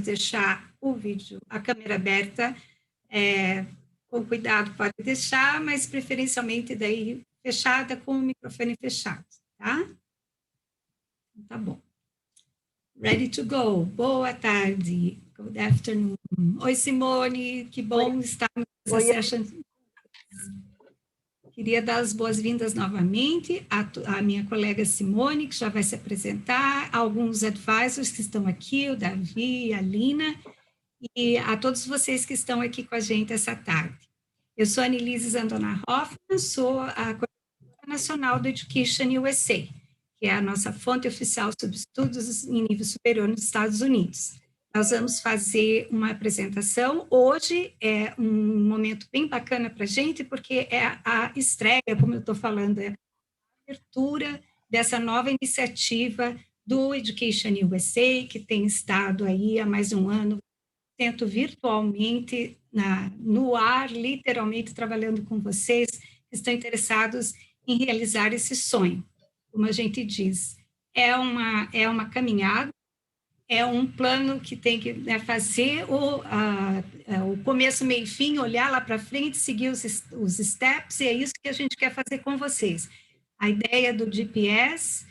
deixar o vídeo, a câmera aberta, com cuidado pode deixar, mas preferencialmente daí fechada, com o microfone fechado, tá? Tá bom. Ready to go. Boa tarde. Good afternoon. Oi, Simone, que bom estar nessa session. Queria dar as boas-vindas novamente à minha colega Simone, que já vai se apresentar, a alguns advisors que estão aqui, o Davi, a Lina, e a todos vocês que estão aqui com a gente essa tarde. Eu sou a Anelise Zandona Hoffman, sou a coordenadora nacional do Education USA, que é a nossa fonte oficial sobre estudos em nível superior nos Estados Unidos. Nós vamos fazer uma apresentação. Hoje é um momento bem bacana para a gente, porque é a estreia, como eu estou falando, é a abertura dessa nova iniciativa do Education USA, que tem estado aí há mais de um ano, tento virtualmente, no ar, literalmente trabalhando com vocês, que estão interessados em realizar esse sonho. Como a gente diz, é uma caminhada, é um plano que tem que fazer o começo, meio e fim, olhar lá para frente, seguir os steps, e é isso que a gente quer fazer com vocês. A ideia do GPS,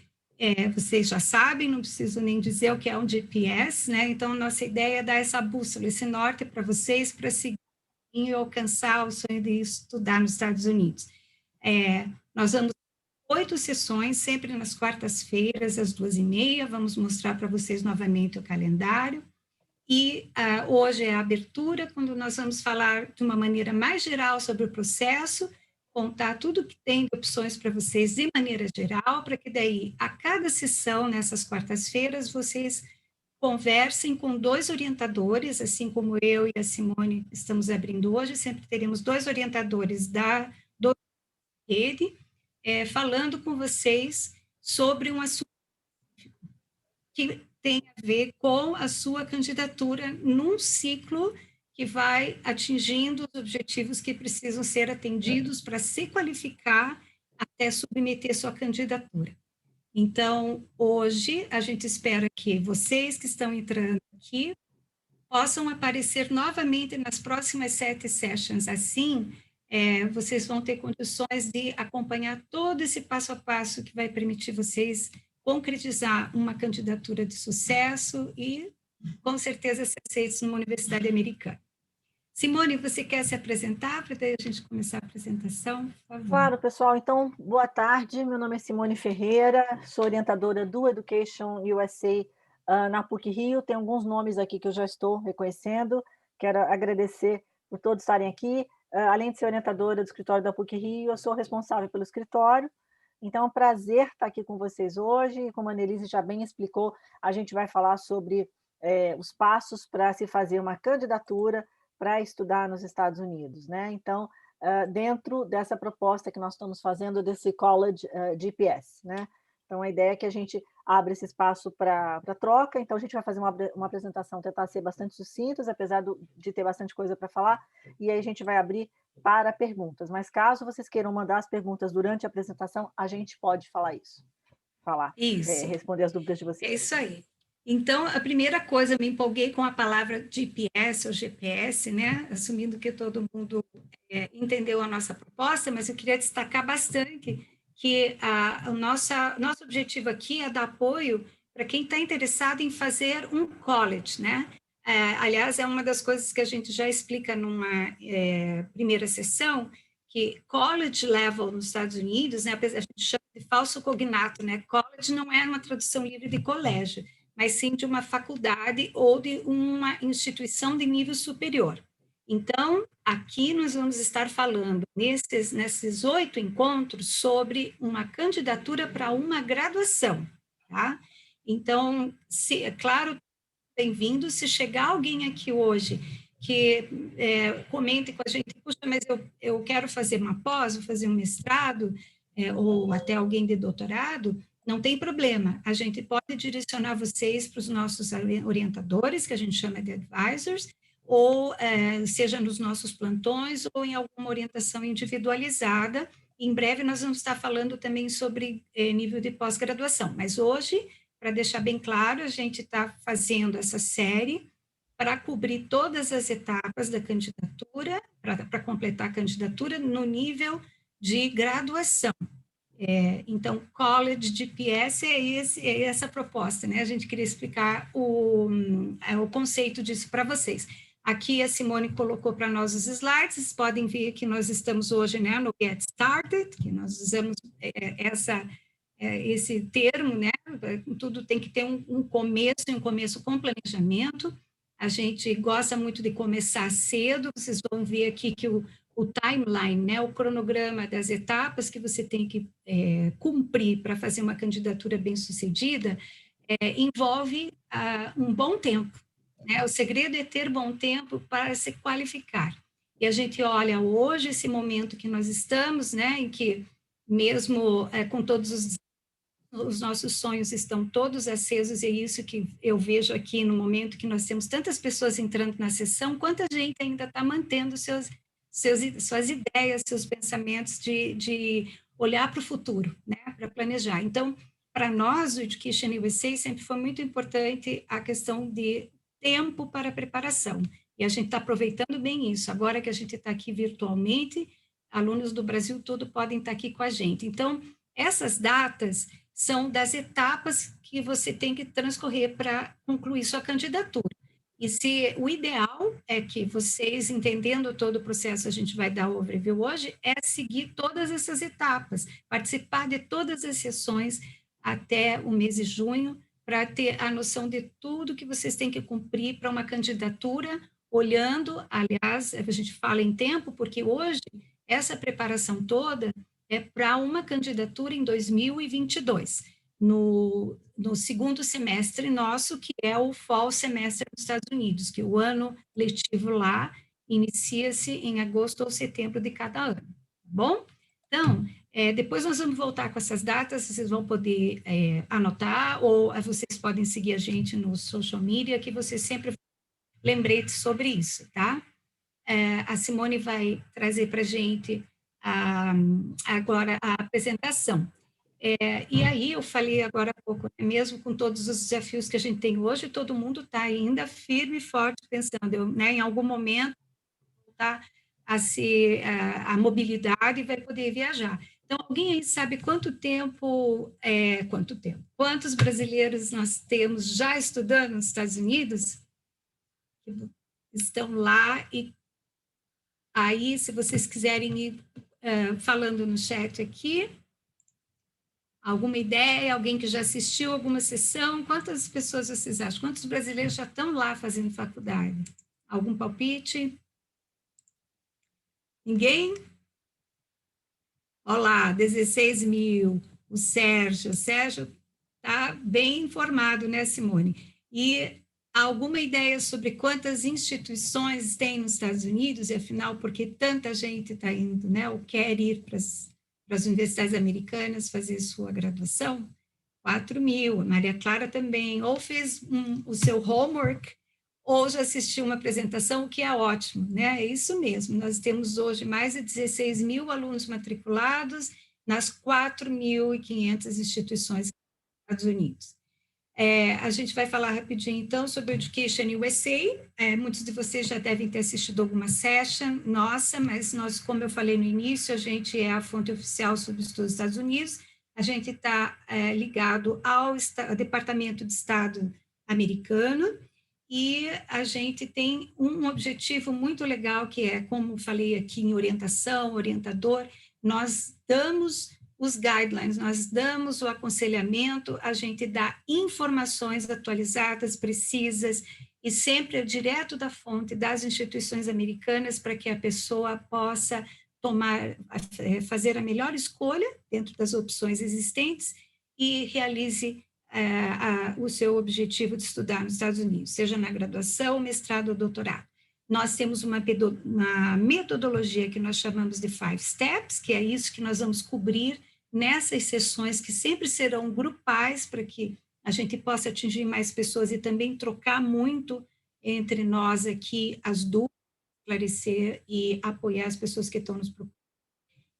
vocês já sabem, não preciso nem dizer o que é um GPS, né? Então, nossa ideia é dar essa bússola, esse norte para vocês, para seguir e alcançar o sonho de estudar nos Estados Unidos. Nós vamos 8 sessões, sempre nas quartas-feiras, às 2h30, vamos mostrar para vocês novamente o calendário, e hoje é a abertura, quando nós vamos falar de uma maneira mais geral sobre o processo, contar tudo que tem de opções para vocês de maneira geral, para que daí, a cada sessão, nessas quartas-feiras, vocês conversem com 2 orientadores, assim como eu e a Simone estamos abrindo hoje, sempre teremos 2 orientadores do rede, falando com vocês sobre um assunto que tem a ver com a sua candidatura num ciclo que vai atingindo os objetivos que precisam ser atendidos para se qualificar até submeter sua candidatura. Então, hoje, a gente espera que vocês que estão entrando aqui possam aparecer novamente nas próximas 7 sessions. Assim, vocês vão ter condições de acompanhar todo esse passo a passo que vai permitir vocês concretizar uma candidatura de sucesso e, com certeza, ser aceitos numa universidade americana. Simone, você quer se apresentar para daí a gente começar a apresentação, por favor? Claro, pessoal. Então, boa tarde. Meu nome é Simone Ferreira, sou orientadora do Education USA na PUC-Rio. Tem alguns nomes aqui que eu já estou reconhecendo. Quero agradecer por todos estarem aqui. Além de ser orientadora do escritório da PUC-Rio, eu sou responsável pelo escritório. Então, é um prazer estar aqui com vocês hoje. Como a Annelise já bem explicou, a gente vai falar sobre os passos para se fazer uma candidatura para estudar nos Estados Unidos, né? Então, dentro dessa proposta que nós estamos fazendo desse College GPS, né? Então, a ideia é que a gente abra esse espaço para troca. Então, a gente vai fazer uma apresentação, tentar ser bastante sucintos, apesar de ter bastante coisa para falar, e aí a gente vai abrir para perguntas. Mas caso vocês queiram mandar as perguntas durante a apresentação, a gente pode falar isso. Responder as dúvidas de vocês. É isso aí. Então, a primeira coisa, me empolguei com a palavra GPS ou GPS, né? Assumindo que todo mundo entendeu a nossa proposta, mas eu queria destacar bastante que o nosso objetivo aqui é dar apoio para quem está interessado em fazer um college, né? Aliás, é uma das coisas que a gente já explica numa primeira sessão, que college level nos Estados Unidos, né, a gente chama de falso cognato, né? College não é uma tradução livre de colégio, mas sim de uma faculdade ou de uma instituição de nível superior. Então, aqui nós vamos estar falando, nesses 8 encontros, sobre uma candidatura para uma graduação, tá? Então, claro, bem-vindo. Se chegar alguém aqui hoje que comente com a gente, puxa, mas eu quero fazer uma pós, vou fazer um mestrado, ou até alguém de doutorado, não tem problema, a gente pode direcionar vocês para os nossos orientadores, que a gente chama de advisors, ou seja nos nossos plantões, ou em alguma orientação individualizada. Em breve nós vamos estar falando também sobre nível de pós-graduação, mas hoje para deixar bem claro, a gente está fazendo essa série para cobrir todas as etapas da candidatura, para completar a candidatura no nível de graduação. Então, College GPS é essa proposta, né? A gente queria explicar o conceito disso para vocês. Aqui a Simone colocou para nós os slides, vocês podem ver que nós estamos hoje, né, no Get Started, que nós usamos esse termo, né? Tudo tem que ter um começo com planejamento. A gente gosta muito de começar cedo, vocês vão ver aqui que o timeline, né, o cronograma das etapas que você tem que cumprir para fazer uma candidatura bem-sucedida, envolve um bom tempo. Né? O segredo é ter bom tempo para se qualificar. E a gente olha hoje esse momento que nós estamos, né, em que mesmo com todos os nossos sonhos estão todos acesos, e é isso que eu vejo aqui no momento que nós temos tantas pessoas entrando na sessão, quanta gente ainda está mantendo suas ideias, seus pensamentos de olhar para o futuro, né, para planejar. Então, para nós, o Education USA sempre foi muito importante a questão de tempo para preparação, e a gente está aproveitando bem isso. Agora que a gente está aqui virtualmente, alunos do Brasil todo podem estar aqui com a gente. Então, essas datas são das etapas que você tem que transcorrer para concluir sua candidatura. E se o ideal é que vocês, entendendo todo o processo, a gente vai dar o overview hoje, é seguir todas essas etapas, participar de todas as sessões até o mês de junho, para ter a noção de tudo que vocês têm que cumprir para uma candidatura, olhando, aliás, a gente fala em tempo, porque hoje essa preparação toda é para uma candidatura em 2022, no segundo semestre nosso, que é o Fall Semestre dos Estados Unidos, que o ano letivo lá inicia-se em agosto ou setembro de cada ano, tá bom? Então, depois nós vamos voltar com essas datas, vocês vão poder anotar, ou vocês podem seguir a gente no social media, que vocês sempre lembretes sobre isso, tá? A Simone vai trazer para a gente agora a apresentação. E aí eu falei agora há pouco, mesmo com todos os desafios que a gente tem hoje, todo mundo está ainda firme e forte pensando, né, em algum momento voltar a mobilidade e vai poder viajar. Então, alguém aí sabe quantos brasileiros nós temos já estudando nos Estados Unidos? Que estão lá, e aí, se vocês quiserem ir falando no chat aqui, alguma ideia, alguém que já assistiu alguma sessão, quantas pessoas vocês acham? Quantos brasileiros já estão lá fazendo faculdade? Algum palpite? Ninguém? Olá, 16 mil. O Sérgio está bem informado, né, Simone? E alguma ideia sobre quantas instituições tem nos Estados Unidos, e afinal, por que tanta gente está indo, né, ou quer ir para as universidades americanas fazer sua graduação? 4 mil. A Maria Clara também, ou fez o seu homework, ou já assistiu uma apresentação, o que é ótimo, né? É isso mesmo, nós temos hoje mais de 16 mil alunos matriculados nas 4.500 instituições dos Estados Unidos. A gente vai falar rapidinho, então, sobre o Education USA. Muitos de vocês já devem ter assistido alguma session nossa, mas nós, como eu falei no início, a gente é a fonte oficial sobre estudos dos Estados Unidos, a gente está ligado ao Departamento de Estado americano, e a gente tem um objetivo muito legal, que é, como falei aqui em orientação, orientador, nós damos os guidelines, nós damos o aconselhamento, a gente dá informações atualizadas, precisas, e sempre direto da fonte das instituições americanas, para que a pessoa possa fazer a melhor escolha dentro das opções existentes e realize o seu objetivo de estudar nos Estados Unidos, seja na graduação, mestrado ou doutorado. Nós temos uma metodologia que nós chamamos de 5 Steps, que é isso que nós vamos cobrir nessas sessões, que sempre serão grupais, para que a gente possa atingir mais pessoas e também trocar muito entre nós aqui as dúvidas, esclarecer e apoiar as pessoas que estão nos procurando.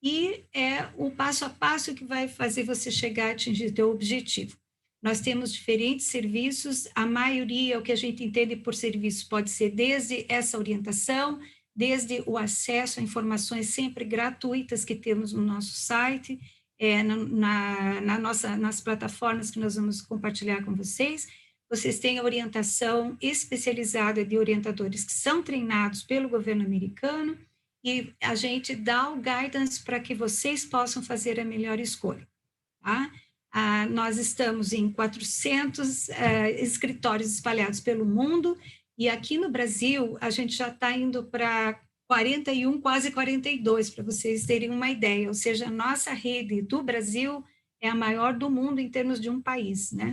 E é o passo a passo que vai fazer você chegar a atingir o seu objetivo. Nós temos diferentes serviços, a maioria, o que a gente entende por serviço, pode ser desde essa orientação, desde o acesso a informações sempre gratuitas que temos no nosso site, nas plataformas que nós vamos compartilhar com vocês. Vocês têm a orientação especializada de orientadores que são treinados pelo governo americano, e a gente dá o guidance para que vocês possam fazer a melhor escolha, tá? Nós estamos em 400 escritórios espalhados pelo mundo, e aqui no Brasil a gente já está indo para 41, quase 42, para vocês terem uma ideia, ou seja, a nossa rede do Brasil é a maior do mundo em termos de um país, né?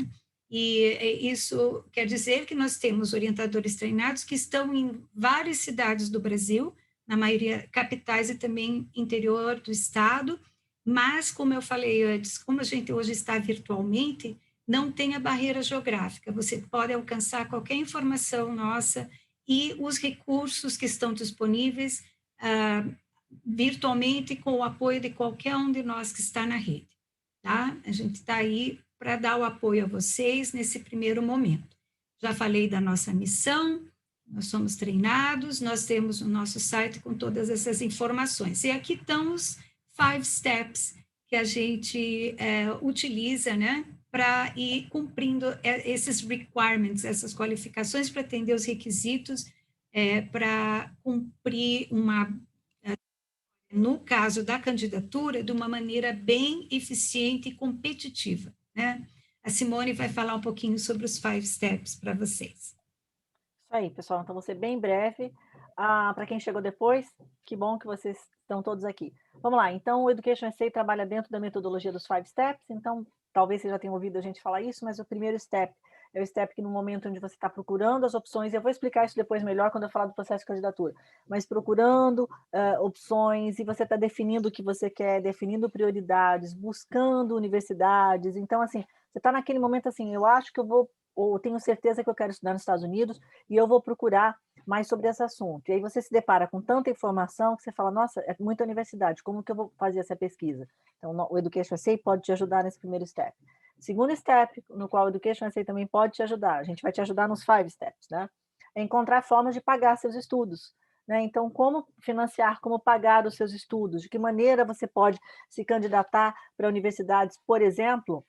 E isso quer dizer que nós temos orientadores treinados que estão em várias cidades do Brasil, na maioria capitais e também interior do estado, mas, como eu falei antes, como a gente hoje está virtualmente, não tem a barreira geográfica, você pode alcançar qualquer informação nossa e os recursos que estão disponíveis virtualmente com o apoio de qualquer um de nós que está na rede, tá? A gente está aí para dar o apoio a vocês nesse primeiro momento. Já falei da nossa missão, nós somos treinados, nós temos o nosso site com todas essas informações. E aqui estão os 5 steps que a gente utiliza, né, para ir cumprindo esses requirements, essas qualificações para atender os requisitos, para cumprir no caso da candidatura, de uma maneira bem eficiente e competitiva, né? A Simone vai falar um pouquinho sobre os 5 steps para vocês. Isso aí, pessoal. Então, vou ser bem breve. Para quem chegou depois, que bom que vocês estão todos aqui. Vamos lá. Então, o Education SA trabalha dentro da metodologia dos 5 steps. Então, talvez vocês já tenham ouvido a gente falar isso, mas o primeiro step é o step que no momento onde você está procurando as opções, eu vou explicar isso depois melhor quando eu falar do processo de candidatura, mas procurando opções, e você está definindo o que você quer, definindo prioridades, buscando universidades. Então, assim, você está naquele momento assim, eu acho que eu vou, ou tenho certeza que eu quero estudar nos Estados Unidos, e eu vou procurar mais sobre esse assunto. E aí você se depara com tanta informação que você fala, nossa, é muita universidade, como que eu vou fazer essa pesquisa? Então, o Education SA pode te ajudar nesse primeiro step. Segundo step, no qual o Education SA também pode te ajudar, a gente vai te ajudar nos 5 steps, né? É encontrar formas de pagar seus estudos. Né? Então, como financiar, como pagar os seus estudos, de que maneira você pode se candidatar para universidades, por exemplo,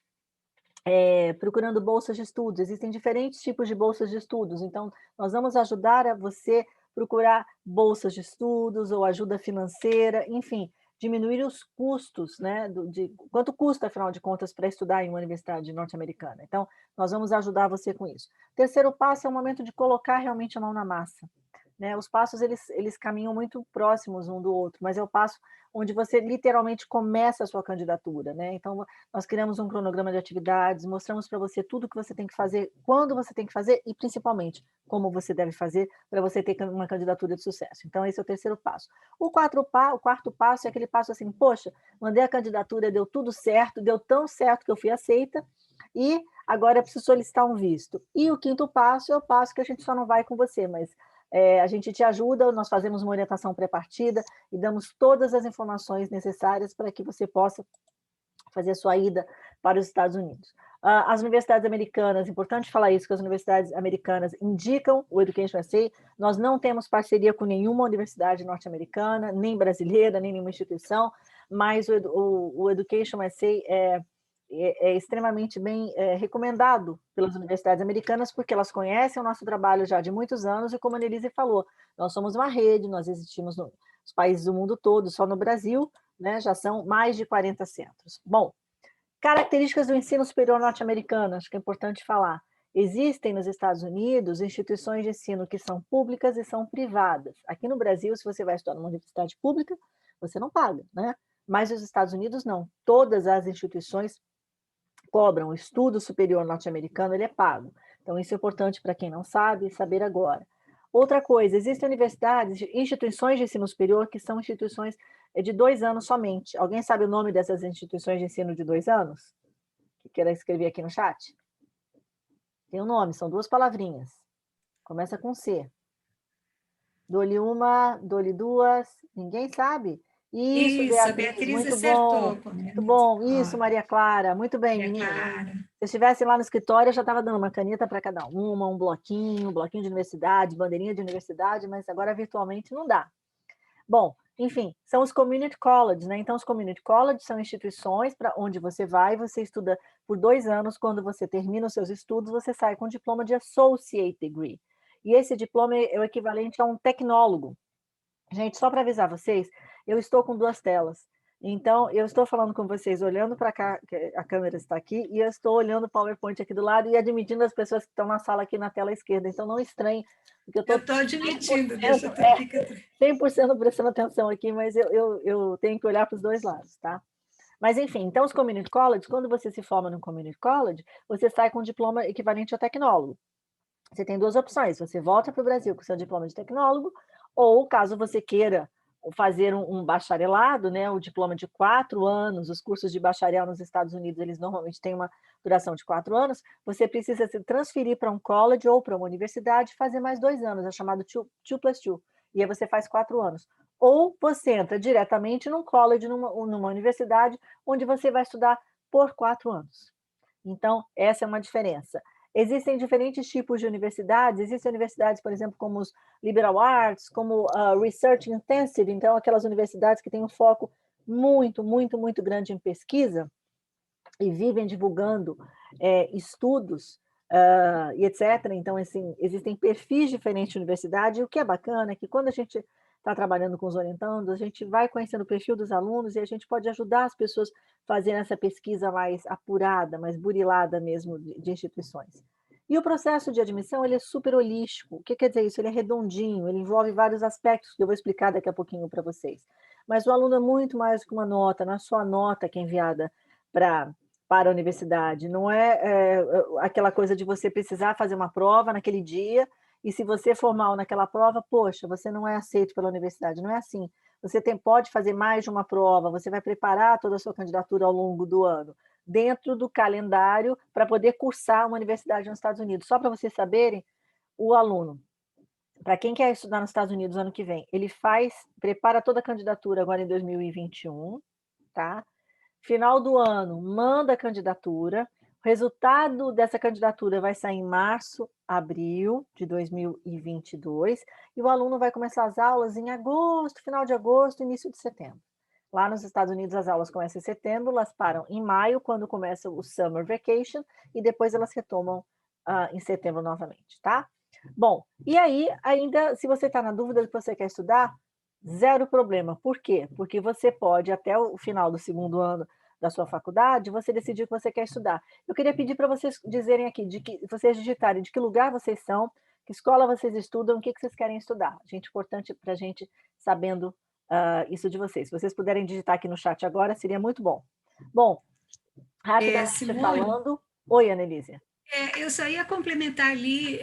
procurando bolsas de estudos. Existem diferentes tipos de bolsas de estudos, então nós vamos ajudar a você procurar bolsas de estudos ou ajuda financeira, enfim, diminuir os custos, né, de quanto custa, afinal de contas, para estudar em uma universidade norte-americana. Então, nós vamos ajudar você com isso. Terceiro passo é o momento de colocar realmente a mão na massa. Né? Os passos, eles caminham muito próximos um do outro, mas é o passo onde você literalmente começa a sua candidatura. Né? Então, nós criamos um cronograma de atividades, mostramos para você tudo o que você tem que fazer, quando você tem que fazer e, principalmente, como você deve fazer para você ter uma candidatura de sucesso. Então, esse é o terceiro passo. O quarto passo é aquele passo assim, poxa, mandei a candidatura, deu tudo certo, deu tão certo que eu fui aceita, e agora eu preciso solicitar um visto. E o quinto passo é o passo que a gente só não vai com você, mas a gente te ajuda, nós fazemos uma orientação pré-partida e damos todas as informações necessárias para que você possa fazer a sua ida para os Estados Unidos. As universidades americanas, importante falar isso, que as universidades americanas indicam o Education SA, nós não temos parceria com nenhuma universidade norte-americana, nem brasileira, nem nenhuma instituição, mas o Education SA é extremamente bem recomendado pelas universidades americanas, porque elas conhecem o nosso trabalho já de muitos anos, e como a Annelise falou, nós somos uma rede, nós existimos nos países do mundo todo, só no Brasil, né, já são mais de 40 centros. Bom, características do ensino superior norte-americano, acho que é importante falar. Existem nos Estados Unidos instituições de ensino que são públicas e são privadas. Aqui no Brasil, se você vai estudar numa universidade pública, você não paga, né? Mas nos Estados Unidos, não. Todas as instituições cobram. O estudo superior norte-americano, ele é pago. Então, isso é importante para quem não sabe, saber agora. Outra coisa, existem universidades, instituições de ensino superior que são instituições de 2 anos somente. Alguém sabe o nome dessas instituições de ensino de 2 anos? Que queira escrever aqui no chat? Tem um nome, são 2 palavrinhas. Começa com C. Dou-lhe uma, dou-lhe duas, ninguém sabe? Isso, Isso, a Beatriz, Beatriz muito bom. acertou. Muito bom. Isso, Maria Clara, muito bem, É menina. claro. Se eu estivesse lá no escritório, eu já estava dando uma caneta para cada uma, um bloquinho de universidade, bandeirinha de universidade, mas agora virtualmente não dá. Bom, enfim, são os community colleges, né? Então, os community colleges são instituições para onde você vai, você estuda por 2 anos, quando você termina os seus estudos, você sai com o diploma de Associate Degree. E esse diploma é o equivalente a um tecnólogo. Gente, só para avisar vocês, eu estou com 2 telas. Então, eu estou falando com vocês olhando para cá, que a câmera está aqui, e eu estou olhando o PowerPoint aqui do lado e admitindo as pessoas que estão na sala aqui na tela esquerda. Então, não estranhe, porque eu estou Eu estou admitindo, 100%, deixa, fica... 100% prestando atenção aqui, mas eu tenho que olhar para os 2 lados, tá? Mas, enfim, então os community colleges, quando você se forma no community college, você sai com um diploma equivalente ao tecnólogo. Você tem 2 opções, você volta para o Brasil com seu diploma de tecnólogo, ou caso você queira fazer um bacharelado, né, o diploma de 4 anos, os cursos de bacharel nos Estados Unidos, eles normalmente têm uma duração de 4 anos, você precisa se transferir para um college ou para uma universidade e fazer mais 2 anos, é chamado 2+2, e aí você faz 4 anos. Ou você entra diretamente num college, numa universidade, onde você vai estudar por 4 anos. Então, essa é uma diferença. Existem diferentes tipos de universidades, existem universidades, por exemplo, como os liberal arts, como research intensive, então aquelas universidades que têm um foco muito, muito, muito grande em pesquisa e vivem divulgando estudos e etc. Então, assim, existem perfis diferentes de universidade, e o que é bacana é que quando a gente está trabalhando com os orientandos, a gente vai conhecendo o perfil dos alunos e a gente pode ajudar as pessoas a fazerem essa pesquisa mais apurada, mais burilada mesmo de instituições. E o processo de admissão, ele é super holístico. O que quer dizer isso? Ele é redondinho, ele envolve vários aspectos que eu vou explicar daqui a pouquinho para vocês. Mas o aluno é muito mais do que uma nota, não é só a nota que é enviada para a universidade, não é aquela coisa de você precisar fazer uma prova naquele dia, e se você for mal naquela prova, poxa, você não é aceito pela universidade, não é assim. Você pode fazer mais de uma prova, você vai preparar toda a sua candidatura ao longo do ano, dentro do calendário, para poder cursar uma universidade nos Estados Unidos. Só para vocês saberem, o aluno, para quem quer estudar nos Estados Unidos ano que vem, ele prepara toda a candidatura agora em 2021, tá? Final do ano, manda a candidatura. O resultado dessa candidatura vai sair em março, abril de 2022, e o aluno vai começar as aulas em agosto, final de agosto, início de setembro. Lá nos Estados Unidos, as aulas começam em setembro, elas param em maio, quando começa o Summer Vacation, e depois elas retomam em setembro novamente, tá? Bom, e aí, ainda, se você está na dúvida do que você quer estudar, zero problema. Por quê? Porque você pode, até o final do segundo ano da sua faculdade, você decidir o que você quer estudar. Eu queria pedir para vocês dizerem aqui, vocês digitarem de que lugar vocês são, que escola vocês estudam, o que vocês querem estudar. Gente, importante para a gente sabendo isso de vocês. Se vocês puderem digitar aqui no chat agora, seria muito bom. Bom, rapidamente Simone, falando... Oi, Annelise. Eu só ia complementar ali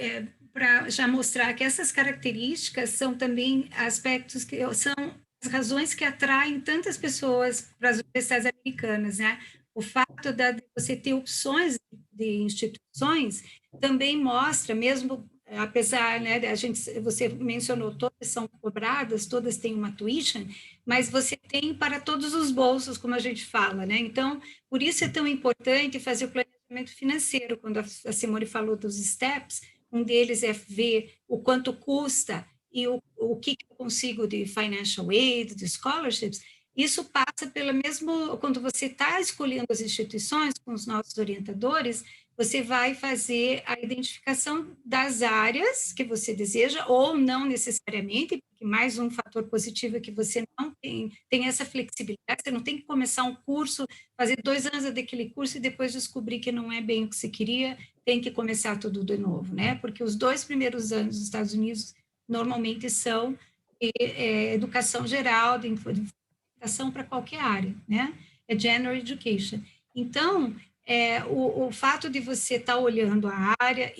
para já mostrar que essas características são também aspectos que são as razões que atraem tantas pessoas para as universidades americanas, né? O fato de você ter opções de instituições também mostra, mesmo apesar, né, você mencionou, todas são cobradas, todas têm uma tuition, mas você tem para todos os bolsos, como a gente fala, né? Então, por isso é tão importante fazer o planejamento financeiro. Quando a Simone falou dos steps, um deles é ver o quanto custa e o que eu consigo de financial aid, de scholarships. Isso passa pela mesmo, quando você está escolhendo as instituições com os nossos orientadores, você vai fazer a identificação das áreas que você deseja, ou não necessariamente, porque mais um fator positivo é que você não tem essa flexibilidade, você não tem que começar um curso, fazer 2 anos daquele curso e depois descobrir que não é bem o que você queria, tem que começar tudo de novo, né? Porque os 2 primeiros anos dos Estados Unidos normalmente são educação geral, de educação para qualquer área, né? É general education. Então, o fato de você estar olhando a área,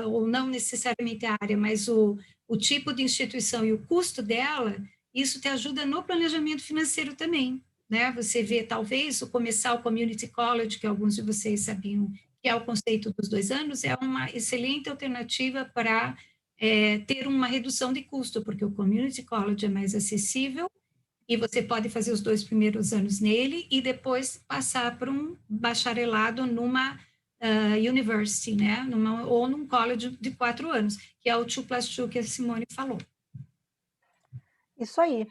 ou não necessariamente a área, mas o tipo de instituição e o custo dela, isso te ajuda no planejamento financeiro também, né? Você vê, talvez, começar o Community College, que alguns de vocês sabiam que é o conceito dos 2 anos, é uma excelente alternativa para ter uma redução de custo, porque o Community College é mais acessível e você pode fazer os 2 primeiros anos nele e depois passar para um bacharelado numa university, né? Ou num college de 4 anos, que é o 2+2 que a Simone falou. Isso aí.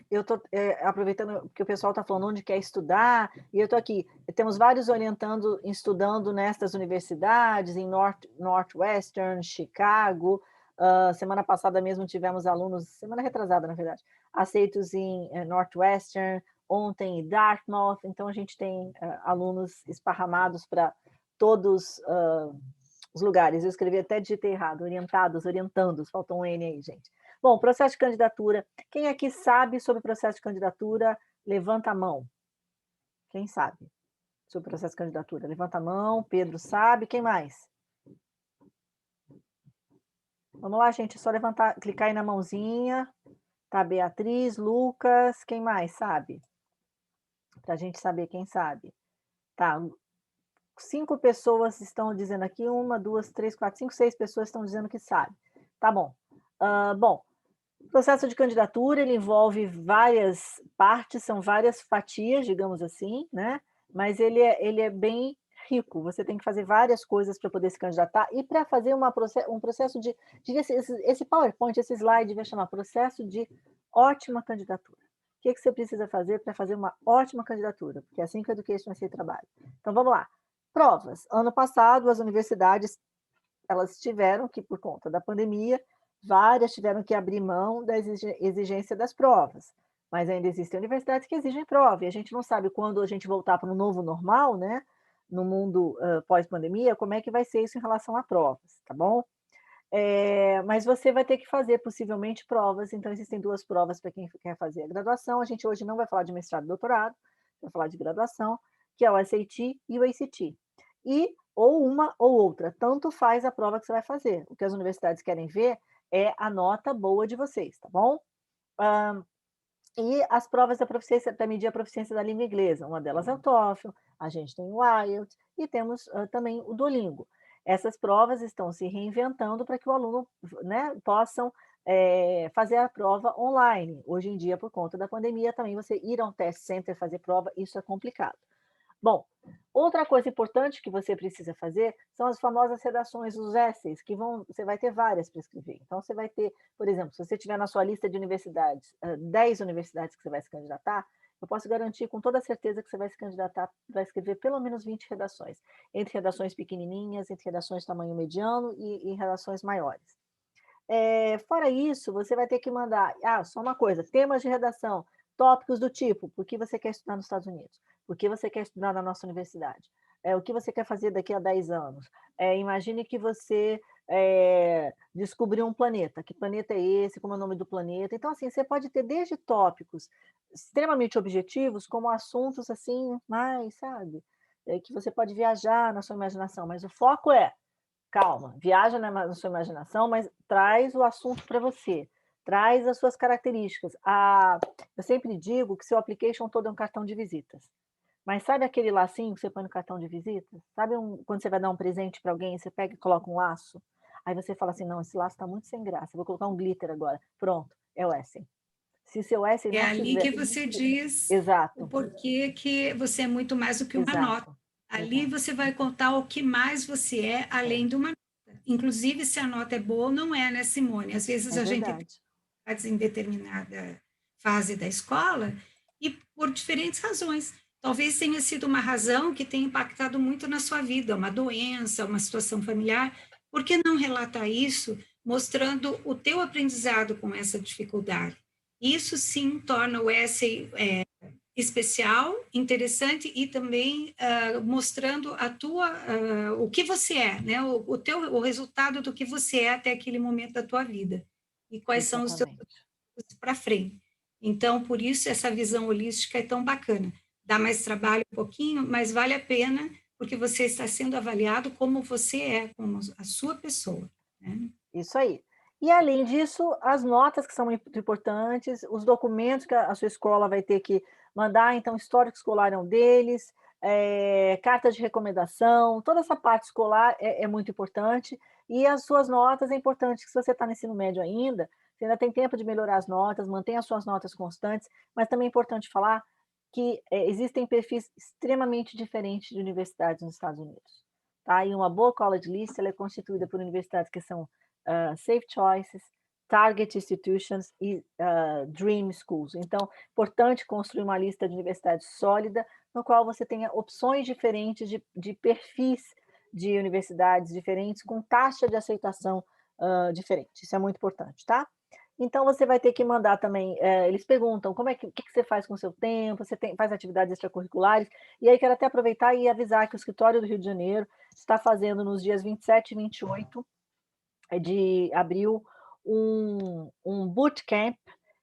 Eu estou aproveitando que o pessoal está falando onde quer estudar, e eu estou aqui. Temos vários orientando, estudando nestas universidades, em Northwestern, Chicago. Semana passada mesmo tivemos alunos, semana retrasada, na verdade, aceitos em Northwestern, ontem em Dartmouth. Então, a gente tem alunos esparramados para todos os lugares. Eu escrevi até, digitei errado, orientandos, faltou um N aí, gente. Bom, processo de candidatura. Quem aqui sabe sobre o processo de candidatura? Levanta a mão. Quem sabe sobre o processo de candidatura? Levanta a mão. Pedro sabe. Quem mais? Vamos lá, gente. É só levantar, clicar aí na mãozinha. Tá, Beatriz, Lucas. Quem mais sabe? Para a gente saber quem sabe. Tá. 5 pessoas estão dizendo aqui. 1, 2, 3, 4, 5, 6 pessoas estão dizendo que sabe. Tá bom. Bom, o processo de candidatura, ele envolve várias partes, são várias fatias, digamos assim, né? Mas ele é bem rico, você tem que fazer várias coisas para poder se candidatar, e para fazer um processo de esse PowerPoint, esse slide vai chamar processo de ótima candidatura. O que você precisa fazer para fazer uma ótima candidatura? Porque é assim que a Education USA trabalha. Então, vamos lá. Provas. Ano passado, as universidades, elas tiveram que, por conta da pandemia, várias tiveram que abrir mão da exigência das provas, mas ainda existem universidades que exigem prova, e a gente não sabe quando a gente voltar para um novo normal, né, no mundo pós-pandemia, como é que vai ser isso em relação a provas, tá bom? Mas você vai ter que fazer, possivelmente, provas, então existem 2 provas para quem quer fazer a graduação. A gente hoje não vai falar de mestrado e doutorado, vai falar de graduação, que é o SAT e o ACT. E ou uma ou outra, tanto faz a prova que você vai fazer. O que as universidades querem ver é a nota boa de vocês, tá bom? E as provas da proficiência, para medir a proficiência da língua inglesa, uma delas é o TOEFL, a gente tem o IELTS e temos também o Duolingo. Essas provas estão se reinventando para que o aluno, né, possam fazer a prova online. Hoje em dia, por conta da pandemia, também você ir a um test center fazer prova, isso é complicado. Bom, outra coisa importante que você precisa fazer são as famosas redações, os essays, que você vai ter várias para escrever. Então, você vai ter, por exemplo, se você tiver na sua lista de universidades, 10 universidades que você vai se candidatar, eu posso garantir com toda certeza que você vai se candidatar, vai escrever pelo menos 20 redações, entre redações pequenininhas, entre redações de tamanho mediano e redações maiores. Fora isso, você vai ter que mandar, só uma coisa, temas de redação, tópicos do tipo, por que você quer estudar nos Estados Unidos? Por que você quer estudar na nossa universidade? O que você quer fazer daqui a 10 anos? Imagine que você descobriu um planeta. Que planeta é esse? Como é o nome do planeta? Então, assim, você pode ter desde tópicos extremamente objetivos, como assuntos, assim, mais, sabe? Que você pode viajar na sua imaginação, mas o foco calma, viaja na sua imaginação, mas traz o assunto para você, traz as suas características. Eu sempre digo que seu application todo é um cartão de visitas. Mas sabe aquele lacinho que você põe no cartão de visitas? Sabe quando você vai dar um presente para alguém, você pega e coloca um laço? Aí você fala assim, não, esse laço está muito sem graça, vou colocar um glitter agora. Pronto, é o Essen. Se seu Essen É não ali tiver... que você diz o Exato, porquê que você é muito mais do que uma nota. exato, Ali exato. você vai contar o que mais você é, além de uma nota. Inclusive, se a nota é boa ou não é, né, Simone? Às vezes É a gente tem verdade. dificuldades em determinada fase da escola e por diferentes razões. Talvez tenha sido uma razão que tenha impactado muito na sua vida, uma doença, uma situação familiar. Por que não relatar isso, mostrando o teu aprendizado com essa dificuldade? Isso sim torna o essay especial, interessante e também mostrando o que você é, né? O resultado do que você é até aquele momento da tua vida e quais são os teus Exatamente. para frente. Então, por isso essa visão holística é tão bacana. Dá mais trabalho um pouquinho, mas vale a pena porque você está sendo avaliado como você é, como a sua pessoa, né? Isso aí. E além disso, as notas que são muito importantes, os documentos que a sua escola vai ter que mandar, então histórico escolar é um deles, cartas de recomendação, toda essa parte escolar é muito importante, e as suas notas é importante que se você está no ensino médio ainda, Você ainda tem tempo de melhorar as notas, mantenha as suas notas constantes, mas também é importante falar que existem perfis extremamente diferentes de universidades nos Estados Unidos. Tá? E uma boa college list ela é constituída por universidades que são safe choices, target institutions e dream schools. Então, é importante construir uma lista de universidades sólida, no qual você tenha opções diferentes de perfis de universidades diferentes, com taxa de aceitação diferente. Isso é muito importante, tá? Então, você vai ter que mandar também, eles perguntam o que você faz com o seu tempo, você faz atividades extracurriculares, e aí quero até aproveitar e avisar que o escritório do Rio de Janeiro está fazendo nos dias 27 e 28 de abril um bootcamp,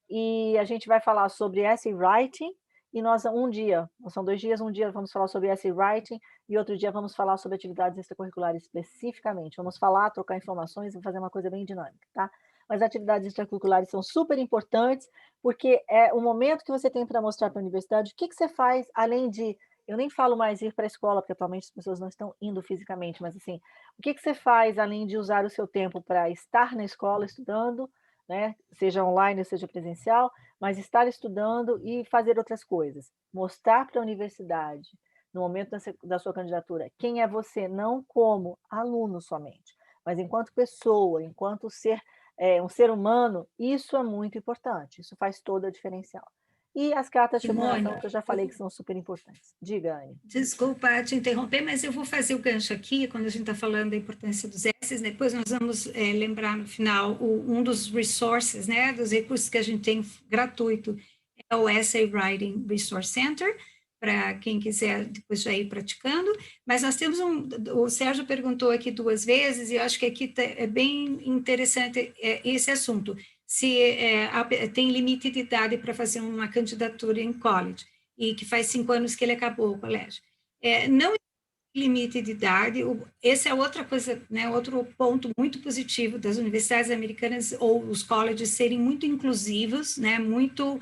e a gente vai falar sobre essay writing, e nós são 2 dias, um dia vamos falar sobre essay writing, e outro dia vamos falar sobre atividades extracurriculares especificamente. Vamos falar, trocar informações e fazer uma coisa bem dinâmica, tá? Mas atividades extracurriculares são super importantes, porque é o momento que você tem para mostrar para a universidade o que você faz, além de, eu nem falo mais ir para a escola, porque atualmente as pessoas não estão indo fisicamente, mas assim, o que você faz além de usar o seu tempo para estar na escola estudando, né? Seja online ou seja presencial, mas estar estudando e fazer outras coisas. Mostrar para a universidade, no momento da sua candidatura, quem é você, não como aluno somente, mas enquanto pessoa, enquanto um ser humano, isso é muito importante, isso faz toda a diferencial. E as cartas de Simone, recomendação, que eu já falei que são super importantes. Diga, Anne. desculpa te interromper, mas eu vou fazer o gancho aqui, quando a gente está falando da importância dos S's, depois nós vamos lembrar no final um dos resources, né, dos recursos que a gente tem gratuito, é o Essay Writing Resource Center, para quem quiser depois já ir praticando, mas nós temos o Sérgio perguntou aqui 2 vezes, e eu acho que aqui é bem interessante esse assunto, se tem limite de idade para fazer uma candidatura em college, e que faz 5 anos que ele acabou o colégio. Não limite de idade, esse é outra coisa, né, outro ponto muito positivo das universidades americanas ou os colleges serem muito inclusivos, né, muito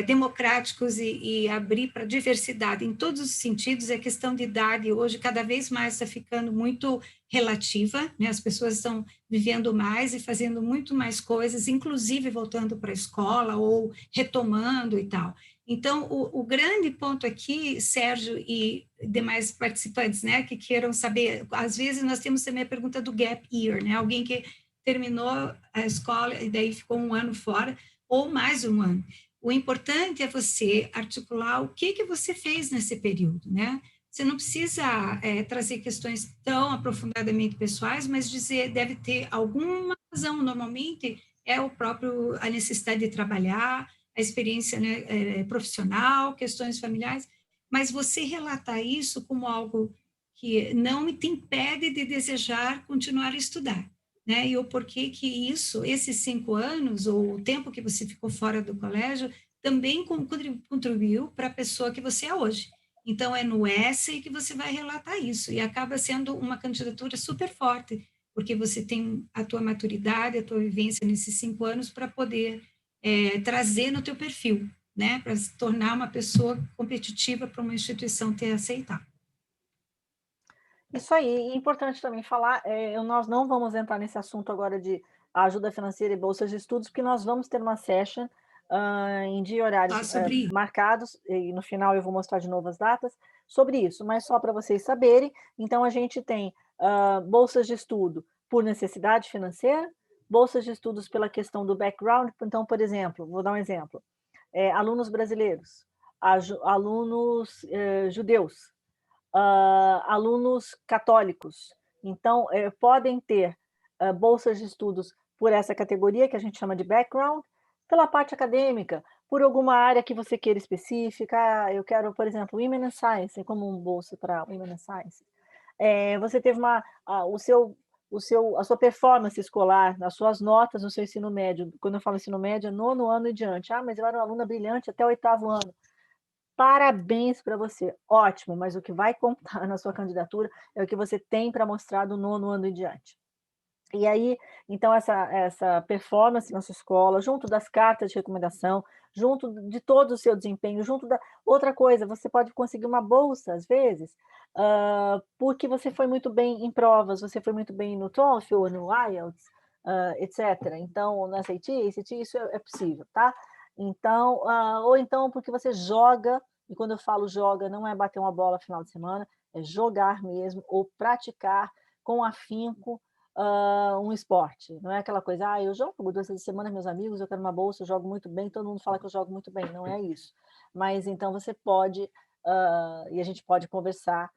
democráticos e abrir para diversidade em todos os sentidos. A questão de idade hoje cada vez mais está ficando muito relativa, né, as pessoas estão vivendo mais e fazendo muito mais coisas, inclusive voltando para a escola ou retomando e tal. Então, o grande ponto aqui, Sérgio e demais participantes, né, que queiram saber, às vezes nós temos também a pergunta do gap year, né, alguém que terminou a escola e daí ficou 1 ano fora, ou mais 1 ano. O importante é você articular o que você fez nesse período, né? Você não precisa trazer questões tão aprofundadamente pessoais, mas dizer, deve ter alguma razão, normalmente é a necessidade de trabalhar, a experiência, né, profissional, questões familiares, mas você relatar isso como algo que não te impede de desejar continuar a estudar, né? E o porquê que esses 5 anos, ou o tempo que você ficou fora do colégio, também contribuiu para a pessoa que você é hoje. Então, é no essay que você vai relatar isso, e acaba sendo uma candidatura super forte, porque você tem a tua maturidade, a tua vivência nesses 5 anos para poder trazer no teu perfil, né, para se tornar uma pessoa competitiva para uma instituição ter aceitar. Isso aí, e é importante também falar, nós não vamos entrar nesse assunto agora de ajuda financeira e bolsas de estudos, porque nós vamos ter uma session em dia e horários Só sobre isso. marcados, e no final eu vou mostrar de novo as datas, sobre isso, mas só para vocês saberem, então a gente tem bolsas de estudo por necessidade financeira, bolsas de estudos pela questão do background, então, por exemplo, vou dar um exemplo, alunos brasileiros, alunos judeus, alunos católicos. Então, podem ter bolsas de estudos por essa categoria, que a gente chama de background, pela parte acadêmica, por alguma área que você queira específica. Eu quero, por exemplo, Women in Science, como um bolsa para Women in Science. Você teve a sua performance escolar, as suas notas no seu ensino médio. Quando eu falo ensino médio, é 9º ano e diante. Mas eu era uma aluna brilhante até o 8º ano. Parabéns para você, ótimo, mas o que vai contar na sua candidatura é o que você tem para mostrar do 9º ano em diante. E aí, então, essa performance na sua escola, junto das cartas de recomendação, junto de todo o seu desempenho, junto da... Outra coisa, você pode conseguir uma bolsa, às vezes, porque você foi muito bem em provas, você foi muito bem no TOEFL ou no IELTS, etc. Então, no SAT, ACT, isso é possível, tá? Então, ou então porque você joga, e quando eu falo joga, não é bater uma bola no final de semana, é jogar mesmo, ou praticar com afinco um esporte. Não é aquela coisa, eu jogo 2 vezes por semana, meus amigos, eu quero uma bolsa, eu jogo muito bem, todo mundo fala que eu jogo muito bem, não é isso. Mas então você pode, e a gente pode conversar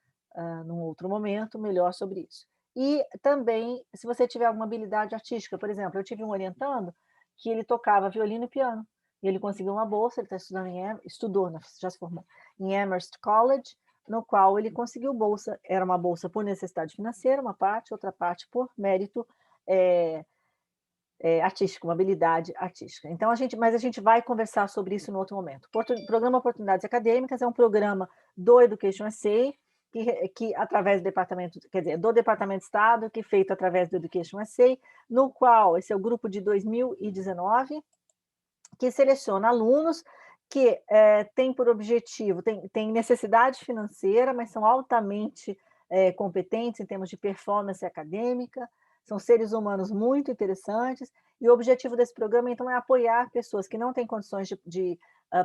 num outro momento melhor sobre isso. E também, se você tiver alguma habilidade artística, por exemplo, eu tive um orientando que ele tocava violino e piano, e ele conseguiu uma bolsa, ele está estudando estudou, já se formou, em Amherst College, no qual ele conseguiu bolsa, era uma bolsa por necessidade financeira, uma parte, outra parte por mérito artístico, uma habilidade artística. Então, mas a gente vai conversar sobre isso no outro momento. Programa Oportunidades Acadêmicas é um programa do Education SA, que através do departamento, quer dizer, do Departamento de Estado, que é feito através do Education SA, no qual esse é o grupo de 2019, que seleciona alunos que têm por objetivo, tem necessidade financeira, mas são altamente competentes em termos de performance acadêmica, são seres humanos muito interessantes, e o objetivo desse programa, então, é apoiar pessoas que não têm condições de